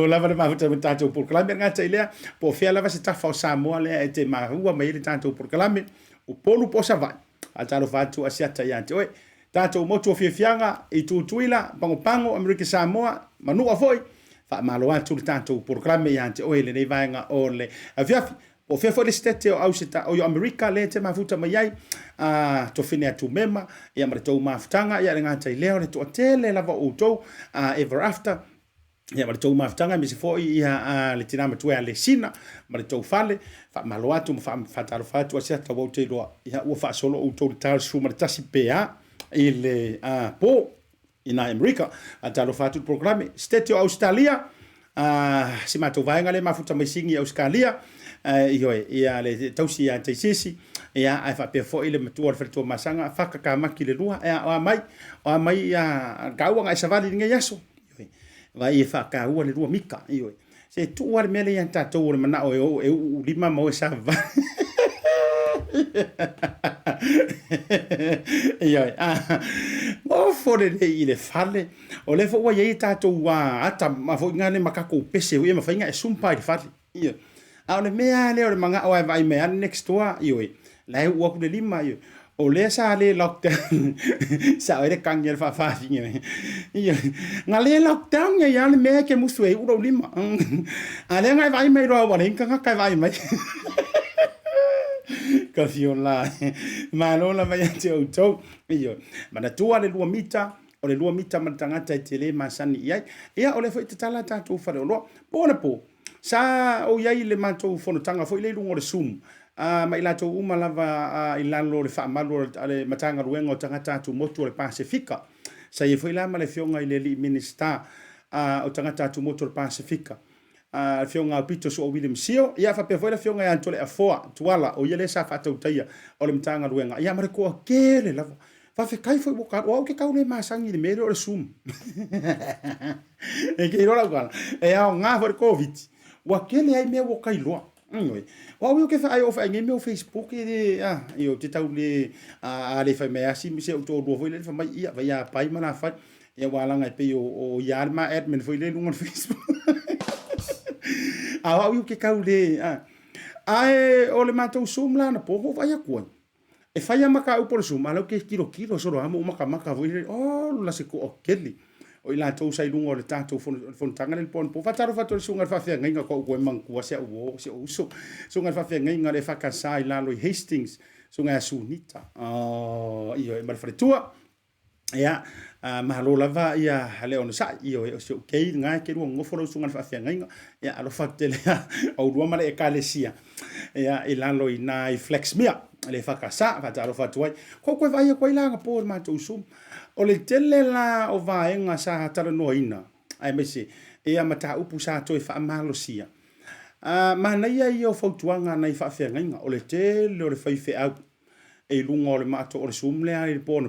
lava le mafuta me tātou porkalame ngata I lea po fea lava se tafa o Samoa lea e te mahua mai le tātou porkalame o polu po sa vai a talo fatu ASIATA ia te oe tātou motu o fiafianga I tutuila pango Amerika Samoa manua foi fa malo atu le tātou porkalame ia te oe le nei vaenga o le afiafi o fea foi le stete o ASIATA o Amerika le te mafuta mai ai to fine atu mema ia mare tau mafutanga ia ngata I leo le to tele lava o tou ever after ia mare tau mafutanga me se foi ia le tina matua le sina mare tau fale fa malo atu fa taro fatu ASIATA o te roa ia o fa solo o tou tal su mare tasi pea ile po ina Amerika a taro fatu programe stete o Australia si matou vaenga le mafuta mai singi Australia ia le tausi ia te sisi ia ai fa pe fo ile matua le fetua masanga fa ka maki le lua o mai ia gaua ngai savali ngai yaso vai fa ka ua le lua mika se tu war mele ia tatou le mana o e lima mo sa va o fore le ile fale o le fo wa ia tatou ata ma fo ngane makako pese ia ma fa inga e sumpa ile fale ia a le mea le o le manga o vai mea next door lai ua ku le lima o le sa le lockdown sa o le kangel fa finga nga le lockdown ya le mea ke musu e uro lima a le ngai vai mai ro wa le kanga kai vai mai ka fiola ma lo la vai te o to mana tua le lua mita o le lua mita matangata te le masani ia o le foi te tala tatu fa lo bona po sa o yai le matou fonotanga foi le lungo le sum mai la to uma lava I lalo le fa malo le matanga ruenga o tangata tu motu le Pasifika sa ye foi la male fionga I le minister o tangata tu motu le Pasifika fionga pito so William Sio ia fa pe foi la fionga ya tole afoa tuala o yele sa fa tautaia o le matanga ruenga ia mare ko kele lava fa fe kai foi boka o ke kaule masangi le mero le sum e ke ro la gala e a nga for covid wa kele ai me wo kai loa wa wi ke fa ai of ai me Facebook e io te tau le le fa me asi mi se to do foi le fa mai ia va ia pai mana fa e wa langa pe o yarma admin foi le lungo Facebook wa wi ke kaule ai o le matou sum la na po va ia ko e fa ia maka u por sum alo ke kilo so ro amo maka foi la se ko keli o ila tau sai lungo le tatou fontanga le pon po fataro fator sunga fa fia ngai ko ko manku se o se uso sunga fa fia ngai le fa kasa ila lo Hastings sunga sunita io e malfretua ia mahalo lava ia le ona sa io e so ke ngai ke ru ngoforo sunga fa fia ngai ia alo fatele o ru male e kalesia ia ila lo ina flex mia le fa kasa fataro fatuai ko vai ko ila po ma tu sum o le tele la o vaenga sa tala noina ai mesi e mata upu sa toi fa malosia mana ia o fautuanga nei fa fenga o le tele o le fai fe au e lunga o le mato o le sumle ai po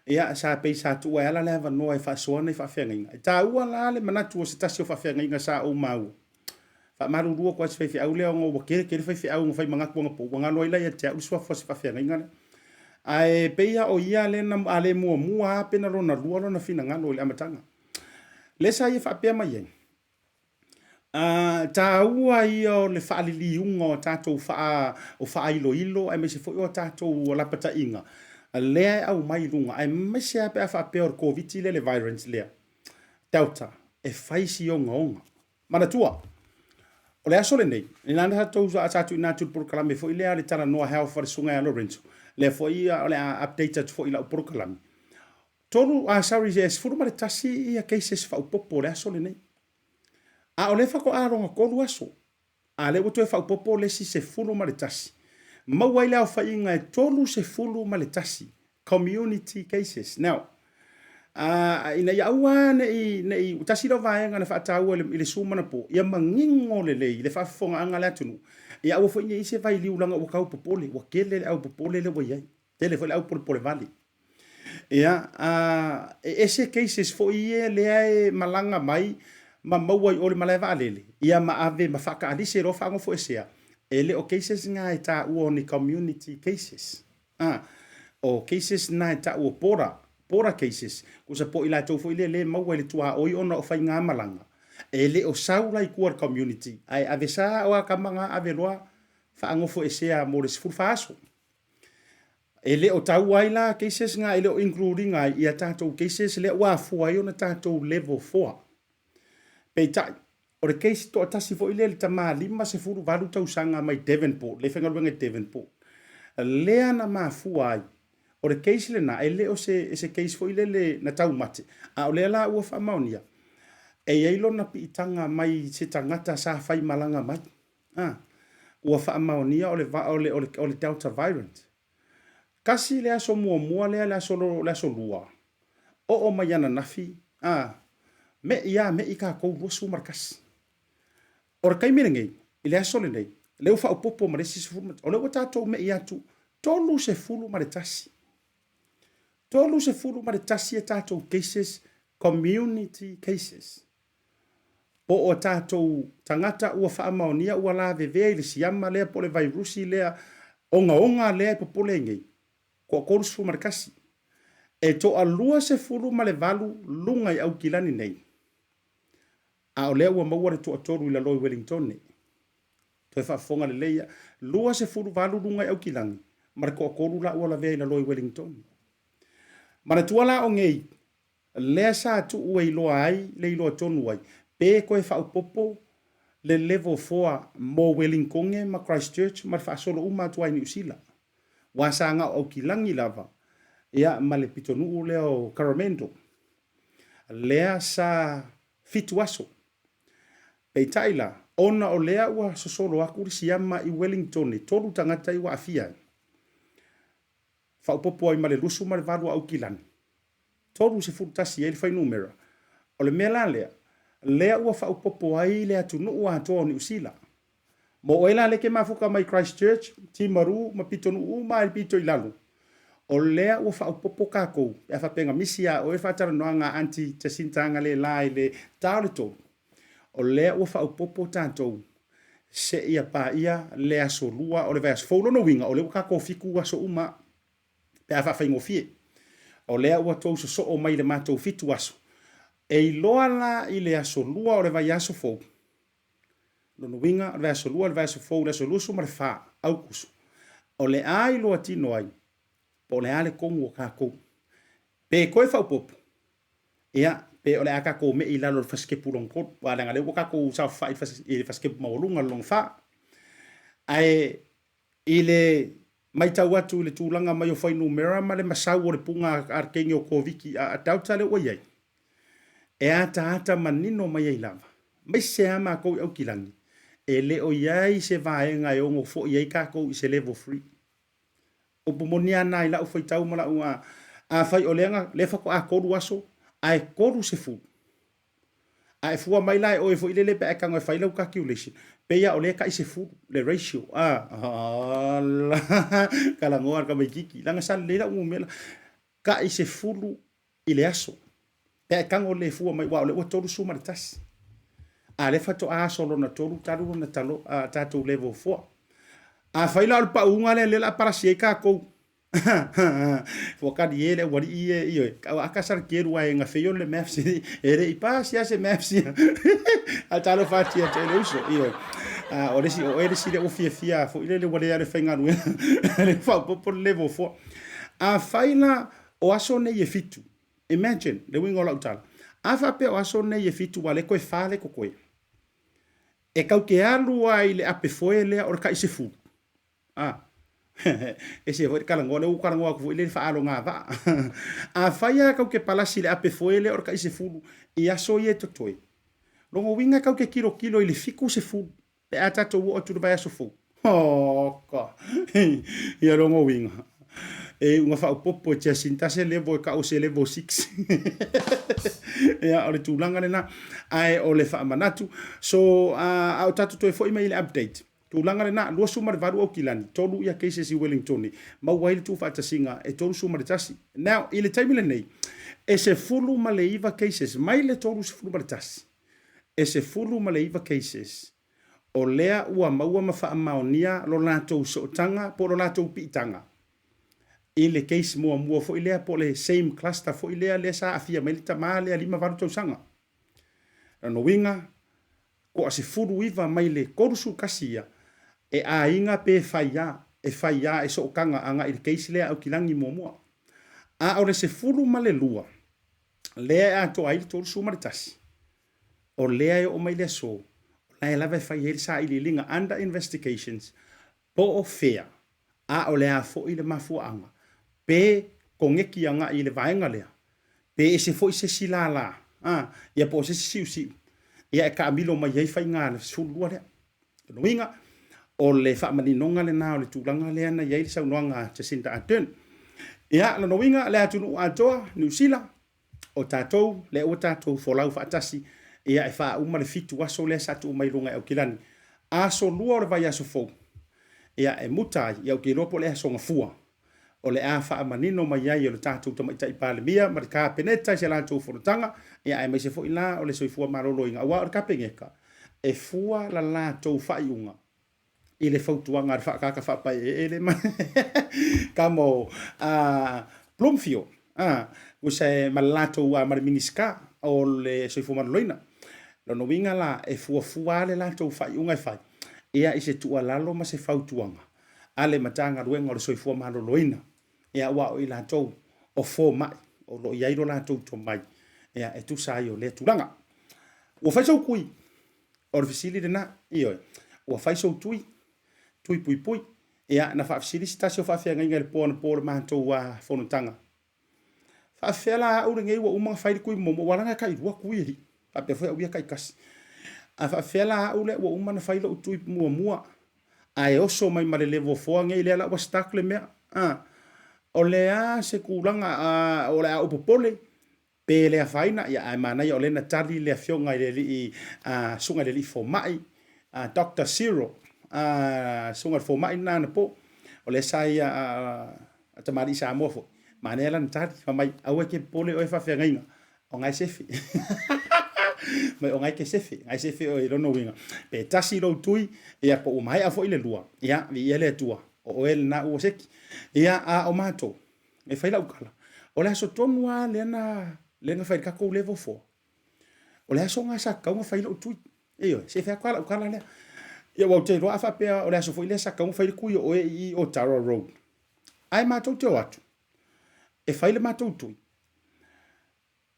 ia sa pe sa tu ala le va no e fa so nei fa fenga ta ua la le manatu o se tasio fa fenga sa o mau fa maru ruo ko se fe au le o ke fe au fai manga ko po nga no ila ia te u so fa fenga ai peia o ia le na ale mua pena rona rua na fina ngano le amatanga le sa ia fa pe mai ta ua ia le fa ali ungo tato fa o fa ilo ai me se fo o tato o la pata inga le au mai lunga ai me se pe fa pe o covid le virus le delta e fai si o ngonga mana tua O le aso le nei, ni nana hatou a tatu ina tu proklame fo ile ale tala noa hao fa sunga ya Lorenzo. Le fo ia ole update fo ila proklame. Tolu a sorry yes furu mare tasi ia cases fa upopo le aso le nei. A ole fa ko aronga kolu aso. A le woto fa upopo le si se furu mare tasi. Mawai le fa inga tolu se furu mare tasi. Community cases. Now, ina ia ua nei utasi do vaenga na whaatau ile sumana po ia mangingo le whaafonga anga le atunu ia ua fo ise vai liulanga ua kau popole ua kele le au popole le wa iai tele fo le au popole vale ia ese cases fo ie le ai malanga mai ma maua i ole malai vaalele ia ma ave ma whaka alise ro whango fo esea ele o cases nga e ta ua ni community cases o cases na e ta ua pora cases ko sa po ila to fo ile le mau ile tua oi ona o fai nga malanga ele o saula i kuar community ai avesa o kamanga avelwa fa ngo fo esea mo les fulfaso ele o tau waila cases nga ele o including ai ia tato cases le wa fu ai ona tato level 4 peitai o le case to tasi fo ile le tama lima se furu valu tau sanga mai Devonport le fenga luenga Devonport le ana ma fu ai o le case le na ele o se case fo ile le na tau mate a o le la ua fa maonia e ai lona pitanga mai se tangata sa fai malanga mai ua fa maonia o le Delta variant kasi le aso mua le aso lua o mai ana nafi me i ka kou rosu markas o re kai menengei ile aso le nei le ufa upopo ma le sisifuru o le wata tau me i atu tolu se fulu ma le tasi tolu se fulu ma le tasi e tatou cases community cases o tatou tangata ua wha maonia ua la vevea i le siama lea po le vairusi lea onga lea popole ngei ko koru se fulu ma le kasi e to alua se fulu ma le valu lunga i au kilani nei a o lea ua maua le to atoru i la loi Wellington nei to e whaafonga le leia lua se fulu valu lunga i au kilani ma le ko koru la ua la vea i la loi Wellington mana tuala o ngei lea sa tu ua iloa ai le iloa tonu ai pe koe whaupopo le level 4 mo Wellington ma Christchurch ma whaasolo uma tu ai New Zealand wa sa nga au kilangi lava ia ma le pitonu leo Caramendo lea sa fitu aso pe taila ona o lea ua sosolo aku siama i Wellington tolu tangata i wa afia whaupopo ai ma le lusu ma le valu au kilani tolu se futasi e le whai numera o le mea lea ua whaupopo ai le atunu ua atoa ni usila mo oela leke mafuka mai Christchurch Timaru ma pitonu ma il pito ilalu o lea ua whaupopo kako e whapenga misia o e whatara noanga anti tasintanga le lai le tau le tolu o lea ua whaupopo tātou se ia pa ia lea solua o le vai asfolo no winga o le kako fiku aso uma pe a whawhaingo fie o lea ua tou so o mai le mātou fitu aso e iloa la i le aso lua o le vai aso fou lono winga o le vai aso lua o le vai aso fou le aso lusu ma le wha au kusu o le a iloa tino ai po le ale kongu o kako pe koe whaupopo ia pe o le a kako me i lalo le whaskepu longkot wa langa le ua kako sa wha i le whaskepu maolunga long wha ai i le mai tau atu le tūlanga mai o whai numera ma le masau o le punga arkengi o koviki a tauta le oiai. E ata manino mai ai lava. Mai se ama kou au kilangi. E le oiai se vaenga e ongo fo iai kako i se level 3. O pomoni ana i lau whai tau mala ua a whai o leanga le whako a koru aso a e koru se fu. A e fua mai lai o e fo ilele pe e kango e whai lau calculation. Peia o le ka i se fu, le ratio. Kala ngoar ka mai kiki. Langa sa leila umela. Ka i se fulu i le aso. Pe e kango le fua mai wa o le ua toru suma le tasi. A le fato a solo na toru taru na talo a tatou level 4. A whaila al pa unga le la para sie ka kou. Fokadi ele wari ie iyo. Kawa akasar keru wa nga feyo le mafsi. Ere i pa sia se mafsi. Al talo fati a tele uso iyo. O resi o ere si le ofia fo ile le wale ale fenga nu. Le fa po level 4. A whaila o aso ne ye fitu. Imagine le wingo la utala. A fa pe o aso ne ye fitu wale koe fale ko koe. e kau ke alu ai le ape foe lea o le kai se fu e se foi kala ngone u kala ngwa ku le fa alo nga va a faia kau ke palasi le ape foe le o kai se fu i aso ye to toi longo winga kau ke kilo i le fiku se fu pe ata to o tu vai aso fu ka ia longo winga e unha fa popo tia sinta se levo ka o se levo 6 ia o le tulanga na ai o le fa manatu so au tatu to foi mai le update tulanga na lo suma varu o kilani tolu ia cases i Wellington ma waile tu fa tasinga e tolu suma de tasi now ile time le nei e se fulu ma le iva cases mai le tolu se fulu ma tasi e se fulu ma le iva cases o lea ua maua ma fa maonia lo lato so tanga po lo lato pitanga ile case mua fo ilea po le same cluster fo ilea le sa afia mai ta male ali ma varu to sanga no winga ko se fulu iva mai le korsu kasia e a inga pe faia e so kanga anga il case le au kilangi momo a ore se fulu male lua le a to ai to su martasi o le o mai le so la lava faia sa ile linga under investigations po o fair a o le a fo ile mafu anga pe kongeki anga ile vaenga le pe se fo se silala ia po se siu ia ka milo mai ai fainga su lua le no winga o le fa maninonga le na o le tulanga le ana ia sa noanga te sinta aten ia no winga le atu atoa New Zealand o tatou le o tatou folau fa tasi ia e fa uma le fitu aso le sa tu mai longa o kilani aso lua o le vai aso fo ia e mutai ia o ke lopo le aso ngafua o le a fa manino mai ia o le tatou to mai tai pale mia ma ka peneta se la tu fortanga ia e mai se fo ila o le soifua marolo inga wa o ka pengeka e fua la tu fa iunga ile fautuanga fa ka fa pa ele ma kamo Bloomfield usa malato wa marminiska o le soifua maroloina no winga la e fua le la tu fa iunga fa ia ise tu alalo ma se fautuanga ale matanga ruenga o le soifua maroloina ia wa o ila to o fo mai o lo ia iro la to mai ia e tu sai o le tulanga o fa so kui o fisili de na io o fa so tui pui ia na fa fisili sta so fa fia ngai por ma to wa fonutanga fa fela o ngai wa uma fa kui mo wala kai wa kui ri pa pe fa wi kai kas a fa fela o le wa uma na fa lo tui mua ai o so mai male levo fo ngai le la wa stakle me o le a se kulanga o le a upopole pe le a faina ia ai mana ia o le na tali le fionga le li sunga le li fo mai Dr. Zero sunga fo mai na po o le sai tamari sa mofo manela na tali fa mai au ke pole o fa fe ngainga o ngai sefi mai o ngai ke sefi ai sefi o iro no winga pe tasi lo tui ia po mai a fo ile lua ia vi ele tua o el na o seki ia o mato e fai la ukala o le so tonua lena fai ka ko level 4 o le so nga sa ka nga fai lo tui io se fa kwala ukala le ia wa te roa fa pe o le so foi le sa ka nga fai ku o Taro Road ai mato te atu e fai le mato tui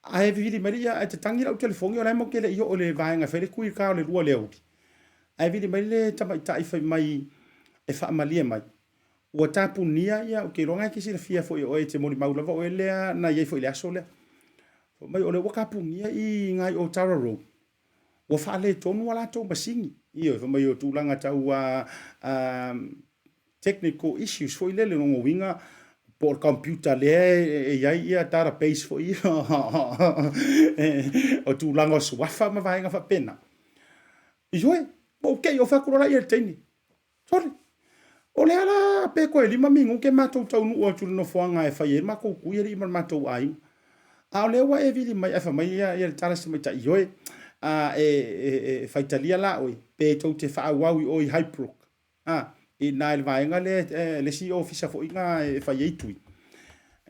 ai vidi maria te tangi la telefoni o le mo ke le io o le vaenga fai ku ka o le rua le uti ai vidi mai le tama tai fai mai e fa malia mai o tapu nia ia o ke ronga ki sila fia fo o te moni maula o ele na ye fo ile aso le fo mai o le waka pu nia i ngai o Taro Road o fa le tonu wala to masingi io fo mai o tulanga tau technical issues fo ile le no winga por computer le ia database fo ia o tulanga swafa ma vai nga fa pena io okay o fa kurola ia teni sorry o le ala pe ko lima mingu ke matou tau nu o tu no foanga e fai ma ko ku iri ma matou ai a le wa e vili mai fa mai ia tara se mai ta io e fai talia la oi pe to te fa wawi oi hypro e na el vai nga le si officer fo inga e fai e tui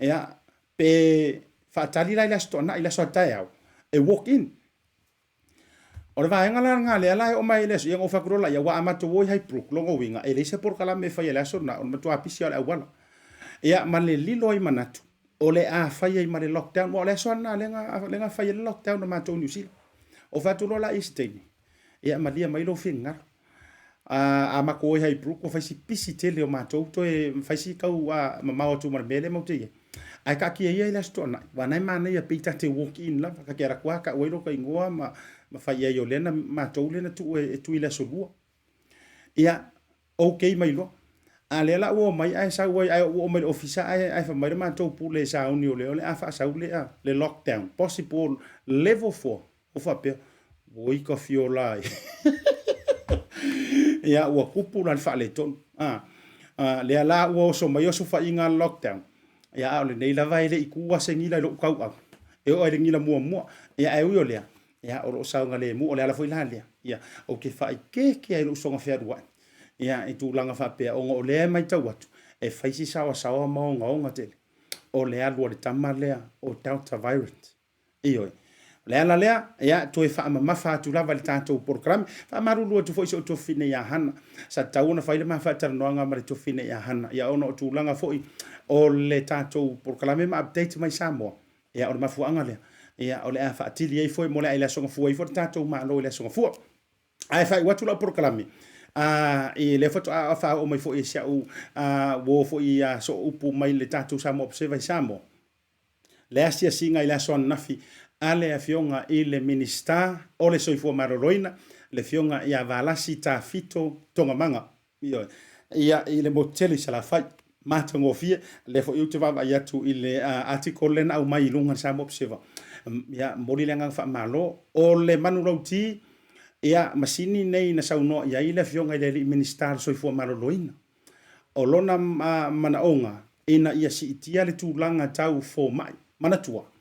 ia pe fa tali la sto na ila so ta e walk in o le vaenga la nga le ala o mai le so o fa krola ia wa amato wo hai pro longo winga e le se por kala me fa ia so na o mato apisi ala wala ia ma le lilo i manatu o le a fa ia ma le lockdown o le so na le nga fa ia lockdown no mato New Zealand o fa tu la isteni ia malia mai lo finga a mako hai bruko faisi pisi tele o matou to e faisi kau a mama tu mar mele mo te ai ka ki ia ila stona wa nai mana ia pita te walk in la ka kera kwa ka wero ka ingoa ma fai ia yo lena matou lena tu e tu ila solua ia okay mai lo a le la o mai ai sa ai o mai ofisa ai fa mai matou pu le sa uni o le a fa sa le lockdown possible level 4 o fa pe oi ka fiola ia ua kupu lan fa le ton le ala ua so mai so fa inga lockdown ia o le nei la vai le ikua se ngila lo kau au e o le ngila mua ia e uyo le ia o sa nga le mu o le ala foi la le ia o ke fa ke ai lo so nga fa ruai ia e tu langa fa pe o le mai tau atu e faisi sawa mo nga tele o le alu le tamale o TAUTAI virus io le ala lea ia to e fa ma fa tu lava le tanto program fa maru lu tu foi so to fine ya hana sa tauna fa ile ma fa tar noanga ma to fine ya hana ia ono tu langa foi o le tanto program ma update mai samo ia o ma fu anga le ia o le fa tili ai foi mo le ile so fu ai for tanto ma lo ile so fu ai fa watu la program e le foto a fa o mai foi sia u wo foi so upu mai le tanto samo observe samo le asia singa ile so nafi ale a fionga i le minista o le soifua maroroina le fionga ia valasi ta fito tonga manga ia i le moteli sala fai matango fie le fo iu te vava ia tu i le article lena au mai lunga sa mopseva ia mori lenga fa malo o le manulauti ia masini nei na sauno ia i le fionga i le minista soifua maroroina o lona manaonga ina ia si itia le tūlanga tau fo mai manatua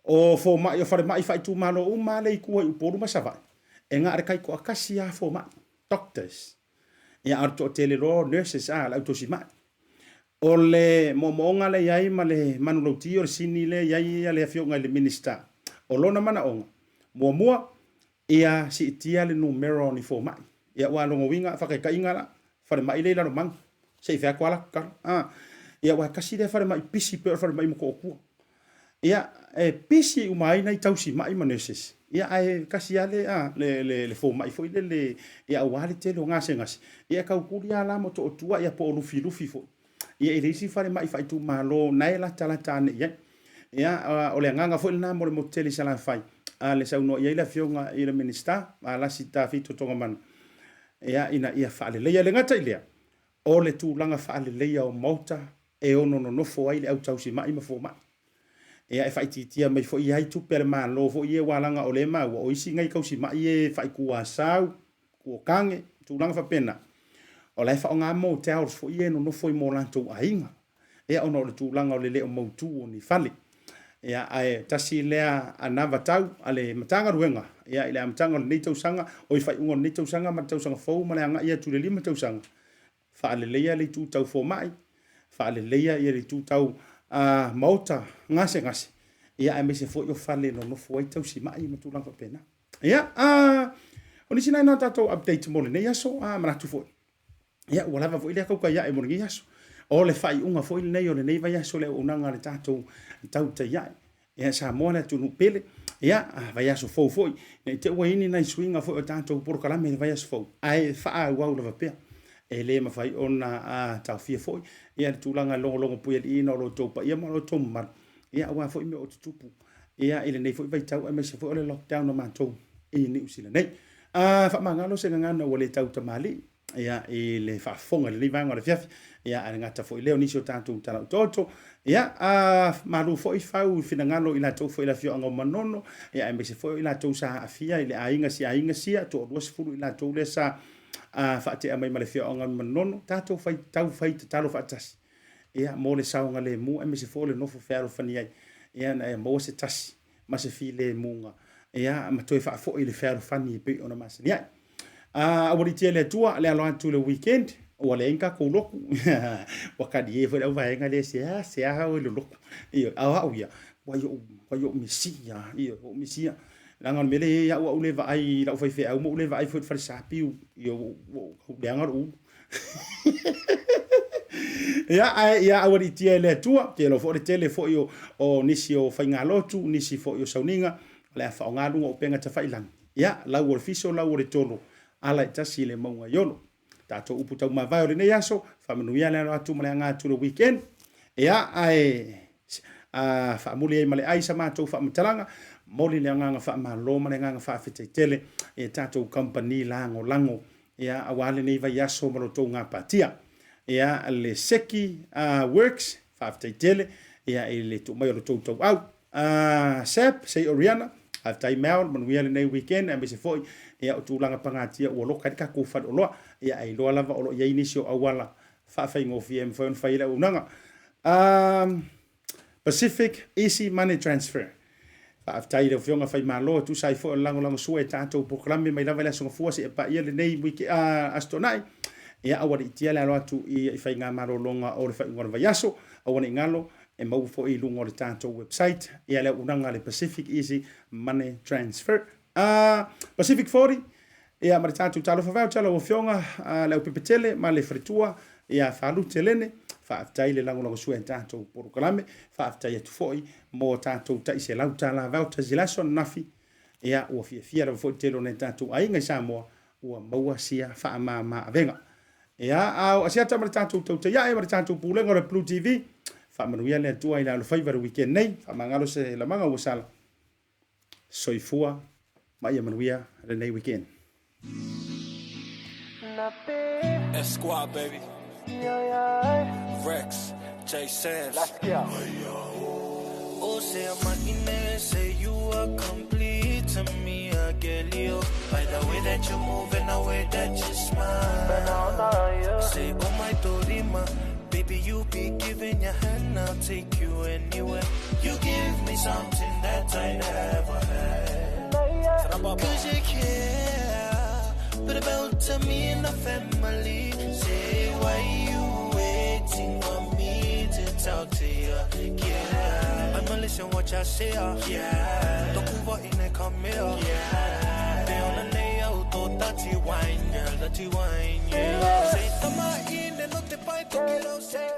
o fo mai o fare mai fai tu malo o male ku o poru masava e nga re kai ko akasi a fo mai doctors e arto tele ro nurses a la autosima o le momonga le yai male manuloti o sini le yai le fionga le minister o lona mana onga mo ia si tia le numero ni fo mai ia wa longo winga fa kai inga la fare mai le la no mang se fa kwala ka ia wa kasi le fare mai pisi per fare mai mo ko ia e pisi umai nei tausi mai maneses ia ai kasi ale le fo mai foi le ia wale te lo ngase ia ka kuria la mo to tua ia po lufi fo ia i risi fare mai fai tu malo nai la tala tane ia o le nganga foi na mo le moteli sala fai le sauno ia la fionga i le minister la sita fito tonga man ia ina ia fa le ia le ngata ile o le tu langa fa le o mota e ono no fo ai le au tausi mai ma fo mai e ai fai titia mai fo ia tu per man lo fo ia walanga o le ma o isi ngai kausi mai e fai kua sau ku kange tu langa fa pena o lai fa nga mo te fo ia no foi mo lan tu ainga e ono le tu langa o le mo tu ni fali ia ai tasi lea anava tau ale matanga ruenga ia ile matanga ni tau sanga o fai ungo ni tau sanga ma tau sanga fo ma le nga ia tu le lima tau sanga fa le leia le tu tau fo mai fa le leia ia le tu tau mauta ngase ia ai mese fo yo fale no fo ai tau si mai matu lang pena ia oni sina na tato update mo le ia so mana tu fo ia wala va fo ile ka ia e mo ngi yaso o le fai unga fo ile nei o le nei vai yaso le unanga le tato TAUTAI ia sa mo na tu no pele ia vai yaso fo ne te wa ini na swinga fo tato por kala me vai yaso fo ai fa wa le va e le ma fai ona ta fia foi ia tulanga longo pu ia no lo topa ia mo lo tomar ia wa foi me o tupu ia ile nei foi vai tau e me se foi le lockdown no manto e ni usila nei fa manga lo se ngana o le tauta mali ia e le fa fonga le vanga le fiafi ia anga ta foi le oni so tanto tala toto ia malu foi fau fina ngalo ila to foi la fio anga manono ia e me se foi ila to sa afia ile ainga sia to do se fulu ila to le sa fa te mai male fio anga manono tato fai tau fai talo fa tas ia mo le saunga le mu e me se fole no fo fero fani ai ia na mo se tas ma se file munga ia ma toi fa fo ile fero fani pe ona mas ia wori tele tua le alo tu le weekend o le inka ko loku wakadi e fo va nga le se ha o lo loku ia au ia wa yo misia ia o misia langan mele ya wa ule va ai la fai fe au mo ule va ai fo fa sapi yo le angar u ia awari tele tua te lo fo tele fo yo o nisi o fai ngalotu nisi fo yo sauninga le fa nga lunga o penga ta fai lang ia lau o le fiso lau o le tolo ala tasi le maunga yolo tato upu tau mawai o le nei aso whamanuia le alo atu ma le anga atu le weekend ia ai whaamuli ai ma le aisa mātou whaamatalanga moli le anga whaamalo ma le anga whaafetaitele e tato company lango lango ia awale nei vai aso ma lo tau ngā patia ia le seki works whaafetaitele ia e le tu mai o lo tau au Sep, sei Oriana, tai mea manuia le nei weekend, me se foi, ia o tūlanga pangatia ua loka ka kufat o loa, ia ai loa lava o lo ia inisio awala, whaafai ngofi e mwhaun whaila unanga. Pacific Easy Money Transfer. Whaaftai leo whionga whai maa loa, tu sai fo lango sua e tātou proklame, mai lava le songa fua se e pa ia le nei weekend, astonai, ia awari itia le alo atu i whai ngā maro longa o le whai ngona vai aso, awane ingalo, e mau fo i lungo le tātou website ia le unanga le Pacific Easy Money Transfer Pacific 40 ia ma le tātou talo whawau talo o whionga le upepetele ma le fritua ia whalu te lene whaaftai le lango sua e tātou porokalame whaaftai atu foi mo tātou ta ise lau tala vau ta zilason nafi ia ua fia ra fo telo ne tātou ainga Samoa ua maua sia whaamama avenga ia au ASIATA ma le tātou tauta ia e ma le tātou pulenga le Blue TV manuia le atua i la lo fai varu weekend nei mangalo se la manga usala soifua mai manuia le nei weekend Squad baby Rex J Sands let's go oh say my inner say you are complete to me I get you by the way that you move and the way that you smile say oh my dorima baby, you be giving your hand, I'll take you anywhere. You give me something that I never had. Cause you care, but about to me and the family. Say, why you waiting on me to talk to you? Yeah, I'ma listen what you say, yeah. Don't move out in the come here, yeah. They on the layout, oh, dirty wine, girl, dirty wine, yeah. Say, I'm not in the not the fight to get out, say.